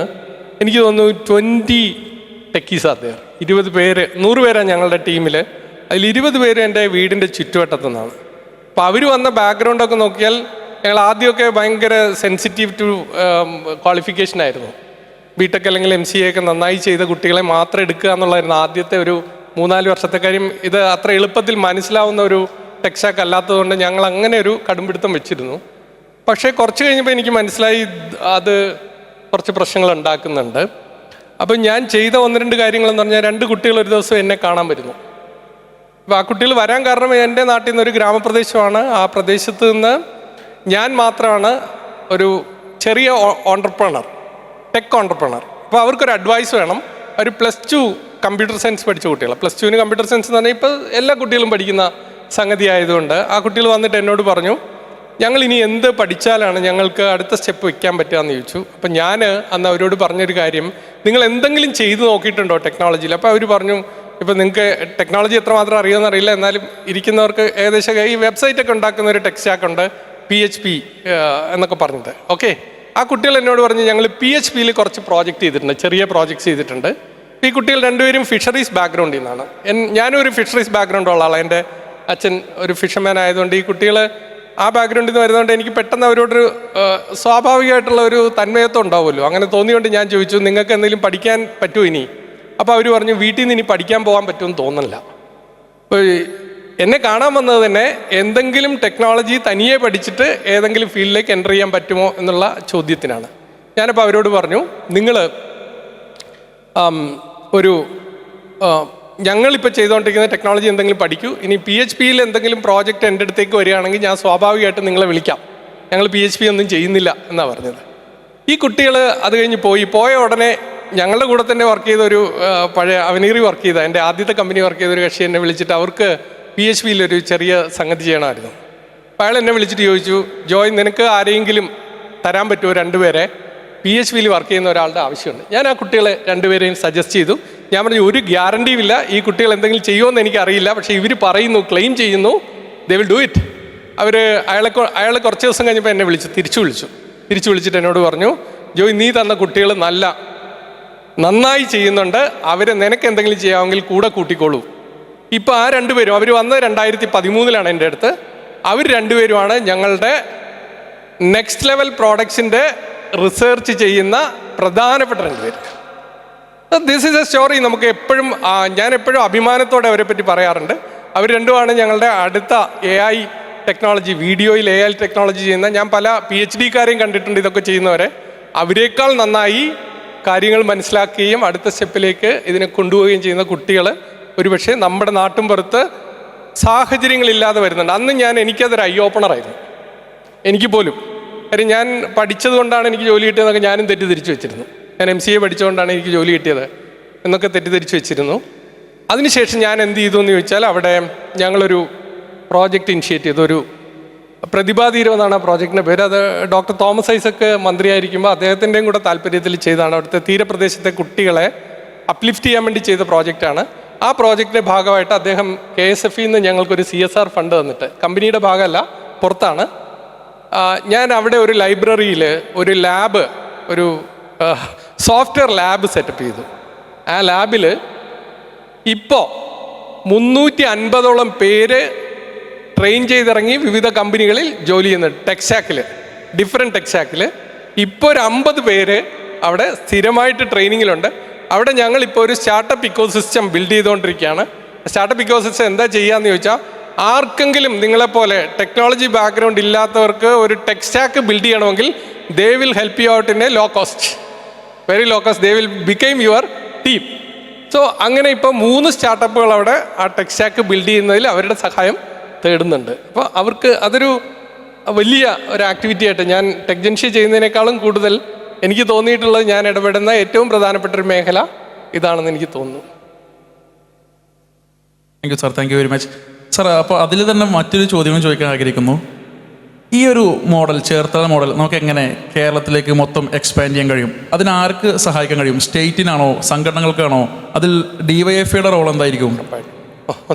എനിക്ക് തോന്നുന്നു 20 ടെക്കീസ് അദ്ദേഹം 20 പേര്, 100 പേരാണ് ഞങ്ങളുടെ ടീമിൽ. അതിൽ 20 പേര് എൻ്റെ വീടിൻ്റെ ചുറ്റുവട്ടത്തു നിന്നാണ്. അപ്പോൾ അവർ വന്ന ബാക്ക്ഗ്രൗണ്ടൊക്കെ നോക്കിയാൽ ഞങ്ങൾ ആദ്യമൊക്കെ ഭയങ്കര സെൻസിറ്റീവ് ടു ക്വാളിഫിക്കേഷൻ ആയിരുന്നു. BTech അല്ലെങ്കിൽ MCA ഒക്കെ നന്നായി ചെയ്ത കുട്ടികളെ മാത്രം എടുക്കുക എന്നുള്ളതായിരുന്നു ആദ്യത്തെ ഒരു 3-4 വർഷത്തെ കാര്യം. ഇത് അത്ര എളുപ്പത്തിൽ മനസ്സിലാവുന്ന ഒരു ടെക് സ്റ്റാക്ക് അല്ലാത്തതുകൊണ്ട് ഞങ്ങൾ അങ്ങനെ ഒരു കടുംപിടുത്തം വെച്ചിരുന്നു. പക്ഷേ കുറച്ച് കഴിഞ്ഞപ്പോൾ എനിക്ക് മനസ്സിലായി അത് കുറച്ച് പ്രശ്നങ്ങൾ ഉണ്ടാക്കുന്നുണ്ട്. അപ്പം ഞാൻ ചെയ്ത 1-2 കാര്യങ്ങളെന്ന് പറഞ്ഞാൽ, 2 കുട്ടികൾ ഒരു ദിവസം എന്നെ കാണാൻ വരുന്നു. അപ്പോൾ ആ കുട്ടികൾ വരാൻ കാരണം എൻ്റെ നാട്ടിൽ നിന്ന് ഒരു ഗ്രാമപ്രദേശമാണ്. ആ പ്രദേശത്ത് നിന്ന് ഞാൻ മാത്രമാണ് ഒരു ചെറിയ ഓൺടർപ്രണർ, ടെക് ഓൺടർപ്രണർ. അപ്പോൾ അവർക്കൊരു അഡ്വൈസ് വേണം. ഒരു +2 കമ്പ്യൂട്ടർ സയൻസ് പഠിച്ച കുട്ടികൾ, +2 കമ്പ്യൂട്ടർ സയൻസ് എന്ന് പറഞ്ഞാൽ ഇപ്പോൾ എല്ലാ കുട്ടികളും പഠിക്കുന്ന സംഗതി ആയതുകൊണ്ട് ആ കുട്ടികൾ വന്നിട്ട് എന്നോട് പറഞ്ഞു, ഞങ്ങൾ ഇനി എന്ത് പഠിച്ചാലാണ് ഞങ്ങൾക്ക് അടുത്ത സ്റ്റെപ്പ് വയ്ക്കാൻ പറ്റുക എന്ന് ചോദിച്ചു. അപ്പം ഞാൻ അന്ന് അവരോട് പറഞ്ഞൊരു കാര്യം, നിങ്ങൾ എന്തെങ്കിലും ചെയ്ത് നോക്കിയിട്ടുണ്ടോ ടെക്നോളജിയിൽ? അപ്പോൾ അവർ പറഞ്ഞു, ഇപ്പം നിങ്ങൾക്ക് ടെക്നോളജി എത്രമാത്രം അറിയുമെന്ന് അറിയില്ല, എന്നാലും ഇരിക്കുന്നവർക്ക് ഏകദേശം ഈ വെബ്സൈറ്റൊക്കെ ഉണ്ടാക്കുന്ന ഒരു ടെക് സ്റ്റാക്ക് ഉണ്ട്, PHP എന്നൊക്കെ പറഞ്ഞിട്ട്. ഓക്കെ, ആ കുട്ടികൾ എന്നോട് പറഞ്ഞു, ഞങ്ങൾ PHPയിൽ കുറച്ച് പ്രോജക്റ്റ് ചെയ്തിട്ടുണ്ട്, ചെറിയ പ്രോജക്ട്സ് ചെയ്തിട്ടുണ്ട്. ഈ കുട്ടികൾ രണ്ടുപേരും ഫിഷറീസ് ബാക്ക്ഗ്രൗണ്ടിൽ നിന്നാണ്. ഞാനും ഒരു ഫിഷറീസ് ബാക്ക്ഗ്രൗണ്ടുള്ള ആളാണ്. എൻ്റെ അച്ഛൻ ഒരു ഫിഷർമാൻ ആയതുകൊണ്ട് ഈ കുട്ടികൾ ആ ബാക്ക്ഗ്രൗണ്ടിൽ നിന്ന് വരുന്നതുകൊണ്ട് എനിക്ക് പെട്ടെന്ന് അവരോടൊരു സ്വാഭാവികമായിട്ടുള്ള ഒരു തന്മയത്വം ഉണ്ടാവുമല്ലോ. അങ്ങനെ തോന്നിയോണ്ട് ഞാൻ ചോദിച്ചു, നിങ്ങൾക്ക് എന്തെങ്കിലും പഠിക്കാൻ പറ്റുമോ ഇനി? അപ്പോൾ അവർ പറഞ്ഞു, വീട്ടിൽ നിന്ന് ഇനി പഠിക്കാൻ പോകാൻ പറ്റുമെന്ന് തോന്നുന്നില്ല. അപ്പോൾ എന്നെ കാണാൻ വന്നത് തന്നെ എന്തെങ്കിലും ടെക്നോളജി തനിയെ പഠിച്ചിട്ട് ഏതെങ്കിലും ഫീൽഡിലേക്ക് എൻ്റർ ചെയ്യാൻ പറ്റുമോ എന്നുള്ള ചോദ്യത്തിനാണ്. ഞാനപ്പോൾ അവരോട് പറഞ്ഞു, നിങ്ങൾ ഞങ്ങളിപ്പോൾ ചെയ്തുകൊണ്ടിരിക്കുന്ന ടെക്നോളജി എന്തെങ്കിലും പഠിക്കൂ, ഇനി PHPയിൽ എന്തെങ്കിലും പ്രോജക്റ്റ് എൻ്റെ അടുത്തേക്ക് വരികയാണെങ്കിൽ ഞാൻ സ്വാഭാവികമായിട്ടും നിങ്ങളെ വിളിക്കാം, ഞങ്ങൾ PHP ഒന്നും ചെയ്യുന്നില്ല എന്നാണ് പറഞ്ഞത്. ഈ കുട്ടികൾ അത് കഴിഞ്ഞ് പോയ ഉടനെ ഞങ്ങളുടെ കൂടെ തന്നെ വർക്ക് ചെയ്ത ഒരു പഴയ അവനീറി വർക്ക് ചെയ്ത എൻ്റെ ആദ്യത്തെ കമ്പനി വർക്ക് ചെയ്ത ഒരു കക്ഷി എന്നെ വിളിച്ചിട്ട് അവർക്ക് PHPയിലൊരു ചെറിയ സംഗതി ചെയ്യണമായിരുന്നു. അപ്പോൾ അയാൾ എന്നെ വിളിച്ചിട്ട് ചോദിച്ചു, ജോയ് നിനക്ക് ആരെങ്കിലും തരാൻ പറ്റുമോ 2 പേരെ PHPയിൽ വർക്ക് ചെയ്യുന്ന ഒരാളുടെ ആവശ്യമുണ്ട്. ഞാൻ ആ കുട്ടികളെ 2 പേരെയും സജസ്റ്റ് ചെയ്തു. ഞാൻ പറഞ്ഞു, ഒരു ഗ്യാരണ്ടിയും ഇല്ല ഈ കുട്ടികൾ എന്തെങ്കിലും ചെയ്യുമോ എന്ന് എനിക്കറിയില്ല, പക്ഷേ ഇവർ പറയുന്നു, ക്ലെയിം ചെയ്യുന്നു, ദേ വിൽ ഡു ഇറ്റ്. അയാൾ കുറച്ച് ദിവസം കഴിഞ്ഞപ്പോൾ എന്നെ തിരിച്ചു വിളിച്ചിട്ട് എന്നോട് പറഞ്ഞു, ജോയ് നീ തന്ന കുട്ടികൾ നന്നായി ചെയ്യുന്നുണ്ട്, നിനക്ക് എന്തെങ്കിലും ചെയ്യാമെങ്കിൽ കൂടെ കൂട്ടിക്കോളൂ. ഇപ്പോൾ ആ 2 പേരും അവർ വന്നത് 2013 എൻ്റെ അടുത്ത്. അവർ 2 പേരുമാണ് ഞങ്ങളുടെ നെക്സ്റ്റ് ലെവൽ പ്രോഡക്ട്സിൻ്റെ റിസർച്ച് ചെയ്യുന്ന പ്രധാനപ്പെട്ട 2 പേര്. This is A story. നമുക്ക് ഞാൻ എപ്പോഴും അഭിമാനത്തോടെ അവരെ പറ്റി പറയാറുണ്ട്. അവർ രണ്ടുമാണ് ഞങ്ങളുടെ അടുത്ത AI ടെക്നോളജി, വീഡിയോയിൽ AI ടെക്നോളജി ചെയ്യുന്ന. ഞാൻ പല PhD-കാരെയും കണ്ടിട്ടുണ്ട് ഇതൊക്കെ ചെയ്യുന്നവരെ. അവരെക്കാൾ നന്നായി കാര്യങ്ങൾ മനസ്സിലാക്കുകയും അടുത്ത സ്റ്റെപ്പിലേക്ക് ഇതിനെ കൊണ്ടുപോവുകയും ചെയ്യുന്ന കുട്ടികൾ ഒരുപക്ഷെ നമ്മുടെ നാട്ടും പുറത്ത് സാഹചര്യങ്ങളില്ലാതെ വരുന്നുണ്ട്. അന്ന് എനിക്കതൊരു ഐ ഓപ്പണറായിരുന്നു, എനിക്ക് പോലും. കാര്യം ഞാൻ പഠിച്ചത് കൊണ്ടാണ് എനിക്ക് ജോലി കിട്ടിയതെന്നൊക്കെ ഞാനും തെറ്റിദ്ധരിച്ചു വെച്ചിരുന്നു. ഞാൻ MCA പഠിച്ചുകൊണ്ടാണ് എനിക്ക് ജോലി കിട്ടിയത് എന്നൊക്കെ തെറ്റിദ്ധരിച്ചു വെച്ചിരുന്നു. അതിനുശേഷം ഞാൻ എന്ത് ചെയ്തു എന്ന് ചോദിച്ചാൽ, അവിടെ ഞങ്ങളൊരു പ്രോജക്റ്റ് ഇനിഷ്യേറ്റ് ചെയ്തു. ഒരു പ്രതിഭാതീരം എന്നാണ് ആ പ്രോജക്റ്റിൻ്റെ പേര്. അത് ഡോക്ടർ തോമസ് ഐസക് മന്ത്രിയായിരിക്കുമ്പോൾ അദ്ദേഹത്തിൻ്റെയും കൂടെ താല്പര്യത്തിൽ ചെയ്താണ്. അവിടുത്തെ തീരപ്രദേശത്തെ കുട്ടികളെ അപ്ലിഫ്റ്റ് ചെയ്യാൻ വേണ്ടി ചെയ്ത പ്രോജക്റ്റാണ്. ആ പ്രോജക്റ്റിൻ്റെ ഭാഗമായിട്ട് അദ്ദേഹം KSF-ൽ നിന്ന് ഞങ്ങൾക്കൊരു CSR ഫണ്ട് തന്നിട്ട്, കമ്പനിയുടെ ഭാഗമല്ല, പുറത്താണ്. ഞാൻ അവിടെ ഒരു ലൈബ്രറിയിൽ ഒരു ലാബ്, ഒരു സോഫ്റ്റ്വെയർ ലാബ് സെറ്റപ്പ് ചെയ്തു. ആ ലാബിൽ ഇപ്പോൾ 350ഓളം പേര് ട്രെയിൻ ചെയ്തിറങ്ങി വിവിധ കമ്പനികളിൽ ജോലി ചെയ്യുന്നുണ്ട്. ഡിഫറെൻറ്റ് ടെക് സ്റ്റാക്കിൽ ഇപ്പോൾ ഒരു 50 പേര് അവിടെ സ്ഥിരമായിട്ട് ട്രെയിനിങ്ങിലുണ്ട്. അവിടെ ഞങ്ങളിപ്പോൾ ഒരു സ്റ്റാർട്ടപ്പ് ഇക്കോസിസ്റ്റം ബിൽഡ് ചെയ്തുകൊണ്ടിരിക്കുകയാണ്. സ്റ്റാർട്ടപ്പ് ഇക്കോസിസ്റ്റം എന്താ ചെയ്യാന്ന് ചോദിച്ചാൽ, ആർക്കെങ്കിലും നിങ്ങളെപ്പോലെ ടെക്നോളജി ബാക്ക്ഗ്രൗണ്ട് ഇല്ലാത്തവർക്ക് ഒരു ടെക് സ്റ്റാക്ക് ബിൽഡ് ചെയ്യണമെങ്കിൽ they will help you out in a low cost, very low cost. They will became your team. So അങ്ങനെ ഇപ്പോൾ 3 സ്റ്റാർട്ടപ്പുകൾ അവിടെ ആ ടെക് സ്റ്റാക്ക് ബിൽഡ് ചെയ്യുന്നതിൽ അവരുടെ സഹായം തേടുന്നുണ്ട്. അപ്പോൾ അവർക്ക് അതൊരു വലിയ ഒരു ആക്ടിവിറ്റി ആയിട്ട്, ഞാൻ ടെക് ജൻഷി ചെയ്യുന്നതിനേക്കാളും കൂടുതൽ എനിക്ക് തോന്നിയിട്ടുള്ളത്, ഞാൻ ഇടപെടുന്ന ഏറ്റവും പ്രധാനപ്പെട്ട ഒരു മേഖല ഇതാണെന്ന് എനിക്ക് തോന്നുന്നു. Thank you sir, thank you very much sir. അപ്പോൾ അതിൽ തന്നെ മറ്റൊരു ചോദ്യം ചോദിക്കാൻ ആഗ്രഹിക്കുന്നു. ഈ ഒരു മോഡൽ, ചേർത്തല മോഡൽ, നമുക്ക് എങ്ങനെ കേരളത്തിലേക്ക് മൊത്തം എക്സ്പാൻഡ് ചെയ്യാൻ കഴിയും? അതിനാർക്ക് സഹായിക്കാൻ കഴിയും? സ്റ്റേറ്റിനാണോ, സംഘടനകൾക്കാണോ? അതിൽ DYFIയുടെ റോൾ എന്തായിരിക്കും?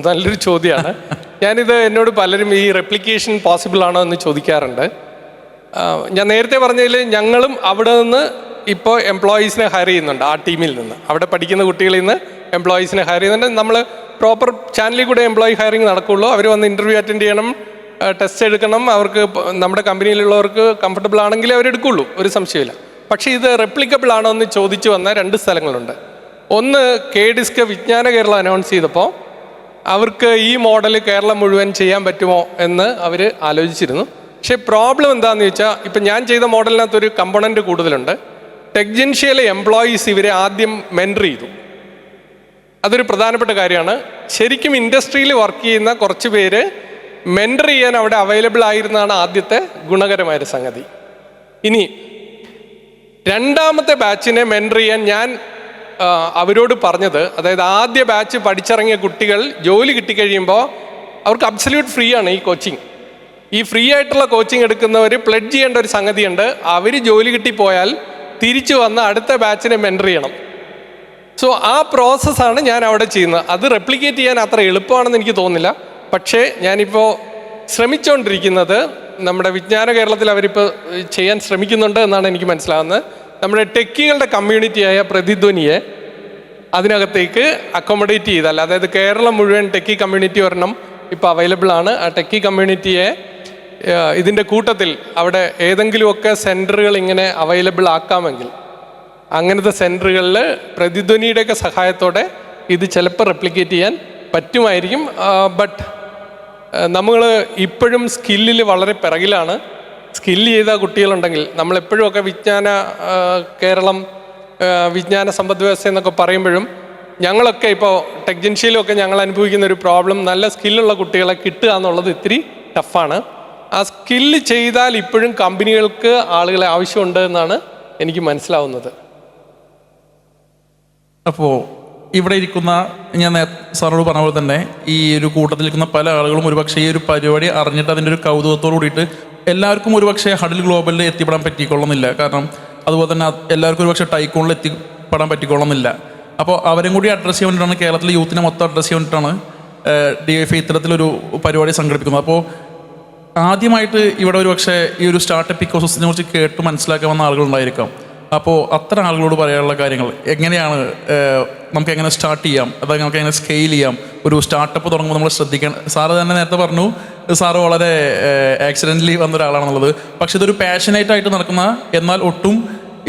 നല്ലൊരു ചോദ്യമാണ്. ഞാനിത് എന്നോട് പലരും ഈ റെപ്ലിക്കേഷൻ പോസിബിൾ ആണോ എന്ന് ചോദിക്കാറുണ്ട്. ഞാൻ നേരത്തെ പറഞ്ഞതിൽ ഞങ്ങളും അവിടെ നിന്ന് ഇപ്പോൾ എംപ്ലോയീസിനെ ഹയർ ചെയ്യുന്നുണ്ട്. ആ ടീമിൽ നിന്ന്, അവിടെ പഠിക്കുന്ന കുട്ടികളിൽ നിന്ന് എംപ്ലോയീസിനെ ഹയർ ചെയ്യുന്നുണ്ട്. നമ്മൾ പ്രോപ്പർ ചാനലിൽ കൂടെ എംപ്ലോയി ഹയറിങ് നടക്കുകയുള്ളൂ. അവർ വന്ന് ഇൻ്റർവ്യൂ അറ്റൻഡ് ചെയ്യണം, ടെസ്റ്റ് എടുക്കണം. അവർക്ക് നമ്മുടെ കമ്പനിയിലുള്ളവർക്ക് കംഫർട്ടബിൾ ആണെങ്കിലേ അവരെടുക്കുകയുള്ളൂ, ഒരു സംശയമില്ല. പക്ഷേ ഇത് റെപ്ലിക്കബിൾ ആണോ എന്ന് ചോദിച്ചു വന്ന 2 സ്ഥലങ്ങളുണ്ട്. ഒന്ന്, KDISC വിജ്ഞാന കേരള അനൗൺസ് ചെയ്തപ്പോൾ അവർക്ക് ഈ മോഡൽ കേരളം മുഴുവൻ ചെയ്യാൻ പറ്റുമോ എന്ന് അവർ ആലോചിച്ചിരുന്നു. പക്ഷേ പ്രോബ്ലം എന്താണെന്ന് ചോദിച്ചാൽ, ഇപ്പം ഞാൻ ചെയ്ത മോഡലിനകത്തൊരു കമ്പോണൻറ്റ് കൂടുതലുണ്ട്. ടെക് ജൻഷ്യയിലെ എംപ്ലോയീസ് ഇവരെ ആദ്യം മെൻറ്റർ ചെയ്തു. അതൊരു പ്രധാനപ്പെട്ട കാര്യമാണ്. ശരിക്കും ഇൻഡസ്ട്രിയിൽ വർക്ക് ചെയ്യുന്ന കുറച്ച് പേര് മെൻറ്റർ ചെയ്യാൻ അവിടെ അവൈലബിൾ ആയിരുന്നതാണ് ആദ്യത്തെ ഗുണകരമായൊരു സംഗതി. ഇനി രണ്ടാമത്തെ ബാച്ചിനെ മെൻറ്റർ ചെയ്യാൻ ഞാൻ അവരോട് പറഞ്ഞത്, അതായത് ആദ്യ ബാച്ച് പഠിച്ചിറങ്ങിയ കുട്ടികൾ ജോലി കിട്ടിക്കഴിയുമ്പോൾ അവർക്ക് അബ്സല്യൂട്ട് ഫ്രീ ആണ് ഈ കോച്ചിങ്. ഈ ഫ്രീ ആയിട്ടുള്ള കോച്ചിങ് എടുക്കുന്നവർ പ്ലെഡ്ജ് ചെയ്യേണ്ട ഒരു സംഗതിയുണ്ട്. അവർ ജോലി കിട്ടിപ്പോയാൽ തിരിച്ചു വന്ന് അടുത്ത ബാച്ചിനെ മെൻറ്റർ ചെയ്യണം. സോ ആ പ്രോസസ്സാണ് ഞാൻ അവിടെ ചെയ്യുന്നത്. അത് റെപ്ലിക്കേറ്റ് ചെയ്യാൻ അത്ര എളുപ്പമാണെന്ന് എനിക്ക് തോന്നുന്നില്ല. പക്ഷേ ഞാനിപ്പോൾ ശ്രമിച്ചുകൊണ്ടിരിക്കുന്നത്, നമ്മുടെ വിജ്ഞാന കേരളത്തിൽ അവരിപ്പോൾ ചെയ്യാൻ ശ്രമിക്കുന്നുണ്ട് എന്നാണ് എനിക്ക് മനസ്സിലാകുന്നത്. നമ്മുടെ ടെക്കികളുടെ കമ്മ്യൂണിറ്റിയായ പ്രതിധ്വനിയെ അതിനകത്തേക്ക് അക്കോമഡേറ്റ് ചെയ്താൽ, അതായത് കേരളം മുഴുവൻ ടെക്കി കമ്മ്യൂണിറ്റി ഒരെണ്ണം ഇപ്പോൾ അവൈലബിൾ ആണ്. ആ ടെക്കി കമ്മ്യൂണിറ്റിയെ ഇതിൻ്റെ കൂട്ടത്തിൽ അവിടെ ഏതെങ്കിലുമൊക്കെ സെൻറ്ററുകൾ ഇങ്ങനെ അവൈലബിൾ ആക്കാമെങ്കിൽ അങ്ങനത്തെ സെൻറ്ററുകളിൽ പ്രതിധ്വനിയുടെയൊക്കെ സഹായത്തോടെ ഇത് ചിലപ്പോൾ റെപ്ലിക്കേറ്റ് ചെയ്യാൻ പറ്റുമായിരിക്കും. ബട്ട് നമ്മൾ ഇപ്പോഴും സ്കില്ലിൽ വളരെ പിറകിലാണ്. സ്കില്ല് ചെയ്ത കുട്ടികളുണ്ടെങ്കിൽ നമ്മളെപ്പോഴുമൊക്കെ കേരളം വിജ്ഞാന സമ്പദ് വ്യവസ്ഥ എന്നൊക്കെ പറയുമ്പോഴും ഞങ്ങളൊക്കെ ഇപ്പോൾ ടെക്ജൻഷ്യയിലൊക്കെ ഞങ്ങൾ അനുഭവിക്കുന്ന ഒരു പ്രോബ്ലം, നല്ല സ്കില്ലുള്ള കുട്ടികളെ കിട്ടുക എന്നുള്ളത് ഇത്തിരി ടഫാണ്. ആ സ്കില്ല് ചെയ്താൽ ഇപ്പോഴും കമ്പനികൾക്ക് ആളുകളെ ആവശ്യമുണ്ട് എന്നാണ് എനിക്ക് മനസ്സിലാവുന്നത്. അപ്പോൾ ഇവിടെ ഇരിക്കുന്ന ഞാൻ സാറോട് പറഞ്ഞ പോലെ തന്നെ ഈ ഒരു കൂട്ടത്തിൽ ഇരിക്കുന്ന പല ആളുകളും ഒരുപക്ഷെ ഈ ഒരു പരിപാടി അറിഞ്ഞിട്ട് അതിൻ്റെ ഒരു കൗതുകത്തോട് കൂടിയിട്ട് എല്ലാവർക്കും ഒരുപക്ഷെ ഹഡിൽ ഗ്ലോബലിൽ എത്തിപ്പെടാൻ പറ്റിക്കൊള്ളുന്നില്ല. കാരണം അതുപോലെ തന്നെ എല്ലാവർക്കും ഒരുപക്ഷെ ടൈക്കോണിൽ എത്തിപ്പെടാൻ പറ്റിക്കൊള്ളുന്നില്ല. അപ്പോൾ അവരും കൂടി അഡ്രസ്സ് ചെയ്യാൻ വേണ്ടിയിട്ടാണ്, കേരളത്തിലെ യൂത്തിനെ മൊത്തം അഡ്രസ്സ് ചെയ്യാൻ വേണ്ടിയിട്ടാണ് DYFI ഇത്തരത്തിലൊരു പരിപാടി സംഘടിപ്പിക്കുന്നത്. അപ്പോൾ ആദ്യമായിട്ട് ഇവിടെ ഒരുപക്ഷെ ഈ ഒരു സ്റ്റാർട്ടപ്പ് ഇക്കോസിസ്റ്റത്തിനെ കുറിച്ച് കേട്ട് മനസ്സിലാക്കാൻ വന്ന ആളുകളുണ്ടായിരിക്കാം. അപ്പോൾ അത്തരം ആളുകളോട് പറയാനുള്ള കാര്യങ്ങൾ എങ്ങനെയാണ്, നമുക്ക് എങ്ങനെ സ്റ്റാർട്ട് ചെയ്യാം, അതായത് നമുക്ക് എങ്ങനെ സ്കെയിൽ ചെയ്യാം, ഒരു സ്റ്റാർട്ടപ്പ് തുടങ്ങുമ്പോൾ നമ്മൾ ശ്രദ്ധിക്കണം. സാറ് തന്നെ നേരത്തെ പറഞ്ഞു സാറ് വളരെ ആക്സിഡൻ്റലി വന്ന ഒരാളാണെന്നുള്ളത്. പക്ഷെ ഇതൊരു പാഷനേറ്റ് ആയിട്ട് നടക്കുന്ന, എന്നാൽ ഒട്ടും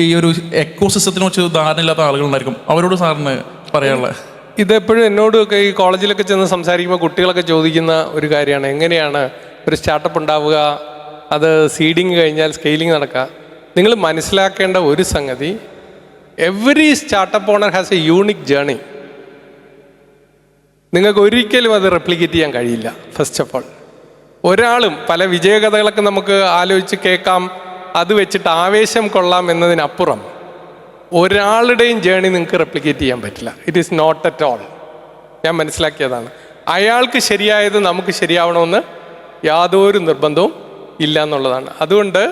ഈ ഒരു എക്കോസിസ്റ്റത്തിനെ കുറിച്ച് ധാരണയില്ലാത്ത ആളുകളുണ്ടായിരിക്കും. അവരോട് സാറിന് പറയാനുള്ളത്? ഇതെപ്പോഴും എന്നോടൊക്കെ ഈ കോളേജിലൊക്കെ ചെന്ന് സംസാരിക്കുമ്പോൾ കുട്ടികളൊക്കെ ചോദിക്കുന്ന ഒരു കാര്യമാണ്, എങ്ങനെയാണ് ഒരു സ്റ്റാർട്ടപ്പ് ഉണ്ടാവുക, അത് സീഡിങ് കഴിഞ്ഞാൽ സ്കെയിലിംഗ് നടക്കുക. നിങ്ങൾ മനസ്സിലാക്കേണ്ട ഒരു സംഗതി, every startup owner has a unique journey. നിങ്ങൾക്ക് ഒരിക്കലും അത് റെപ്ലിക്കേറ്റ് ചെയ്യാൻ കഴിയില്ല. ഫസ്റ്റ് ഓഫ് ഓൾ, ഒരാളും പല വിജയകഥകളൊക്കെ നമുക്ക് ആലോചിച്ച് കേൾക്കാം, അത് വെച്ചിട്ട് ആവേശം കൊള്ളാം എന്നതിനപ്പുറം ഒരാളുടെയും ജേണി നിങ്ങൾക്ക് റെപ്ലിക്കേറ്റ് ചെയ്യാൻ പറ്റില്ല. It is not at all. ഞാൻ മനസ്സിലാക്കിയതാണ്. അയാൾക്ക് ശരിയായത് നമുക്ക് ശരിയാവണമെന്ന് യാതൊരു നിർബന്ധവും ഇല്ല എന്നുള്ളതാണ്. അതുകൊണ്ട്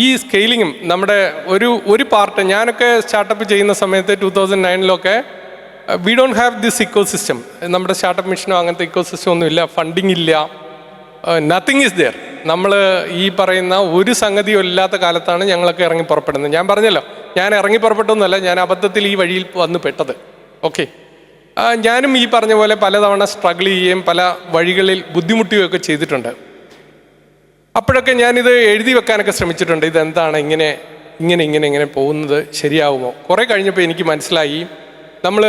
ഈ സ്കെയിലിങ്ങും നമ്മുടെ ഒരു പാർട്ട്, ഞാനൊക്കെ സ്റ്റാർട്ടപ്പ് ചെയ്യുന്ന സമയത്ത് 2009 we don't have this eco system. നമ്മുടെ സ്റ്റാർട്ടപ്പ് മിഷനോ അങ്ങനത്തെ ഇക്കോ സിസ്റ്റം ഒന്നും ഇല്ല, ഫണ്ടിങ് ഇല്ല, നത്തിങ് ഈസ് ദെയർ. നമ്മൾ ഈ പറയുന്ന ഒരു സംഗതിയും ഇല്ലാത്ത കാലത്താണ് ഞങ്ങളൊക്കെ ഇറങ്ങി പുറപ്പെടുന്നത്. ഞാൻ പറഞ്ഞല്ലോ, ഞാൻ ഇറങ്ങി പുറപ്പെട്ടൊന്നുമല്ല, ഞാൻ അബദ്ധത്തിൽ ഈ വഴിയിൽ വന്ന് പെട്ടത്. ഓക്കെ, ഞാനും ഈ പറഞ്ഞ പോലെ പലതവണ സ്ട്രഗിൾ ചെയ്യുകയും പല വഴികളിൽ ബുദ്ധിമുട്ടുകയൊക്കെ ചെയ്തിട്ടുണ്ട്. അപ്പോഴൊക്കെ ഞാനിത് എഴുതി വെക്കാനൊക്കെ ശ്രമിച്ചിട്ടുണ്ട്, ഇതെന്താണ് ഇങ്ങനെ പോകുന്നത് ശരിയാവുമോ. കുറേ കഴിഞ്ഞപ്പോൾ എനിക്ക് മനസ്സിലായി, നമ്മൾ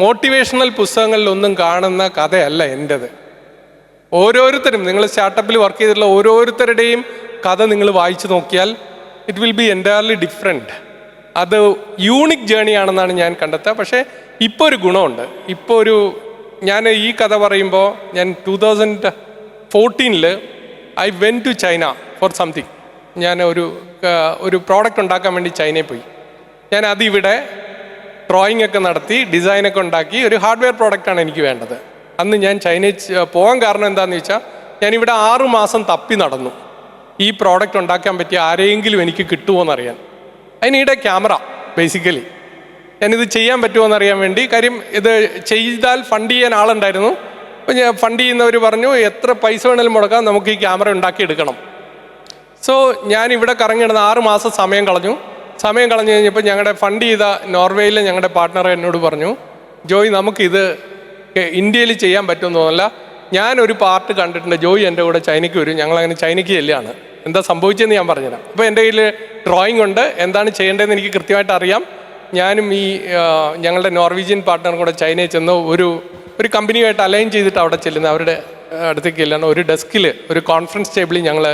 മോട്ടിവേഷണൽ പുസ്തകങ്ങളിലൊന്നും കാണുന്ന കഥയല്ല എൻ്റെത്. ഓരോരുത്തരും, നിങ്ങൾ സ്റ്റാർട്ടപ്പിൽ വർക്ക് ചെയ്തിട്ടുള്ള ഓരോരുത്തരുടെയും കഥ നിങ്ങൾ വായിച്ചു നോക്കിയാൽ it will B entirely different. അത് യൂണിക് ജേണി ആണെന്നാണ് ഞാൻ കണ്ടെത്തുക. പക്ഷേ ഇപ്പോൾ ഒരു ഗുണമുണ്ട്. ഞാൻ ഈ കഥ പറയുമ്പോൾ, ഞാൻ 2014 I went to China for something. ഞാൻ ഒരു പ്രോഡക്റ്റ് ഉണ്ടാക്കാൻ വേണ്ടി ചൈനയിൽ പോയി. ഞാൻ അതിവിടെ ഡ്രോയിങ് ഒക്കെ നടത്തി ഡിസൈനൊക്കെ ഉണ്ടാക്കി ഒരു ഹാർഡ്വെയർ പ്രോഡക്റ്റാണ് എനിക്ക് വേണ്ടത്. അന്ന് ഞാൻ ചൈനയിൽ പോകാൻ കാരണം എന്താണെന്ന് വെച്ചാൽ, ഞാനിവിടെ 6 മാസം തപ്പി നടന്നു ഈ പ്രോഡക്റ്റ് ഉണ്ടാക്കാൻ പറ്റിയ ആരെങ്കിലും എനിക്ക് കിട്ടുമോ എന്നറിയാൻ. അതിനിടെ ക്യാമറ ബേസിക്കലി ഞാനിത് ചെയ്യാൻ പറ്റുമോ എന്നറിയാൻ വേണ്ടി. കാര്യം ഇത് ചെയ്താൽ ഫണ്ട് ചെയ്യാൻ ആളുണ്ടായിരുന്നു. അപ്പോൾ ഞാൻ ഫണ്ട് ചെയ്യുന്നവർ പറഞ്ഞു, എത്ര പൈസ വേണമെങ്കിലും മുടക്കാം, നമുക്ക് ഈ ക്യാമറ ഉണ്ടാക്കിയെടുക്കണം. സോ ഞാനിവിടെ കറങ്ങി നടന്ന് 6 മാസം സമയം കളഞ്ഞു കഴിഞ്ഞപ്പോൾ ഞങ്ങളുടെ ഫണ്ട് ചെയ്ത നോർവേയിലെ ഞങ്ങളുടെ പാർട്ട്ണർ എന്നോട് പറഞ്ഞു, ജോയ് നമുക്കിത് ഇന്ത്യയിൽ ചെയ്യാൻ പറ്റുമെന്ന് തോന്നില്ല, ഞാനൊരു പാർട്ട് കണ്ടിട്ടുണ്ട്, ജോയ് എൻ്റെ കൂടെ ചൈനയ്ക്ക് വരും, ഞങ്ങളങ്ങനെ ചൈനയ്ക്ക് ചെല്ലുകയാണ്, എന്താ സംഭവിച്ചതെന്ന് ഞാൻ പറഞ്ഞുതരാം. അപ്പോൾ എൻ്റെ കയ്യിൽ ഡ്രോയിങ് ഉണ്ട്, എന്താണ് ചെയ്യേണ്ടതെന്ന് എനിക്ക് കൃത്യമായിട്ട് അറിയാം. ഞാനും ഈ ഞങ്ങളുടെ നോർവീജിയൻ പാർട്ട്ണറും കൂടെ ചൈനയിൽ ചെന്ന് ഒരു കമ്പനിയുമായിട്ട് അലൈൻ ചെയ്തിട്ട് അവിടെ ചെല്ലുന്ന അവരുടെ അടുത്തേക്ക് ചെല്ലുന്ന ഒരു ഡെസ്കിൽ, ഒരു കോൺഫറൻസ് ടേബിളിൽ ഞങ്ങൾ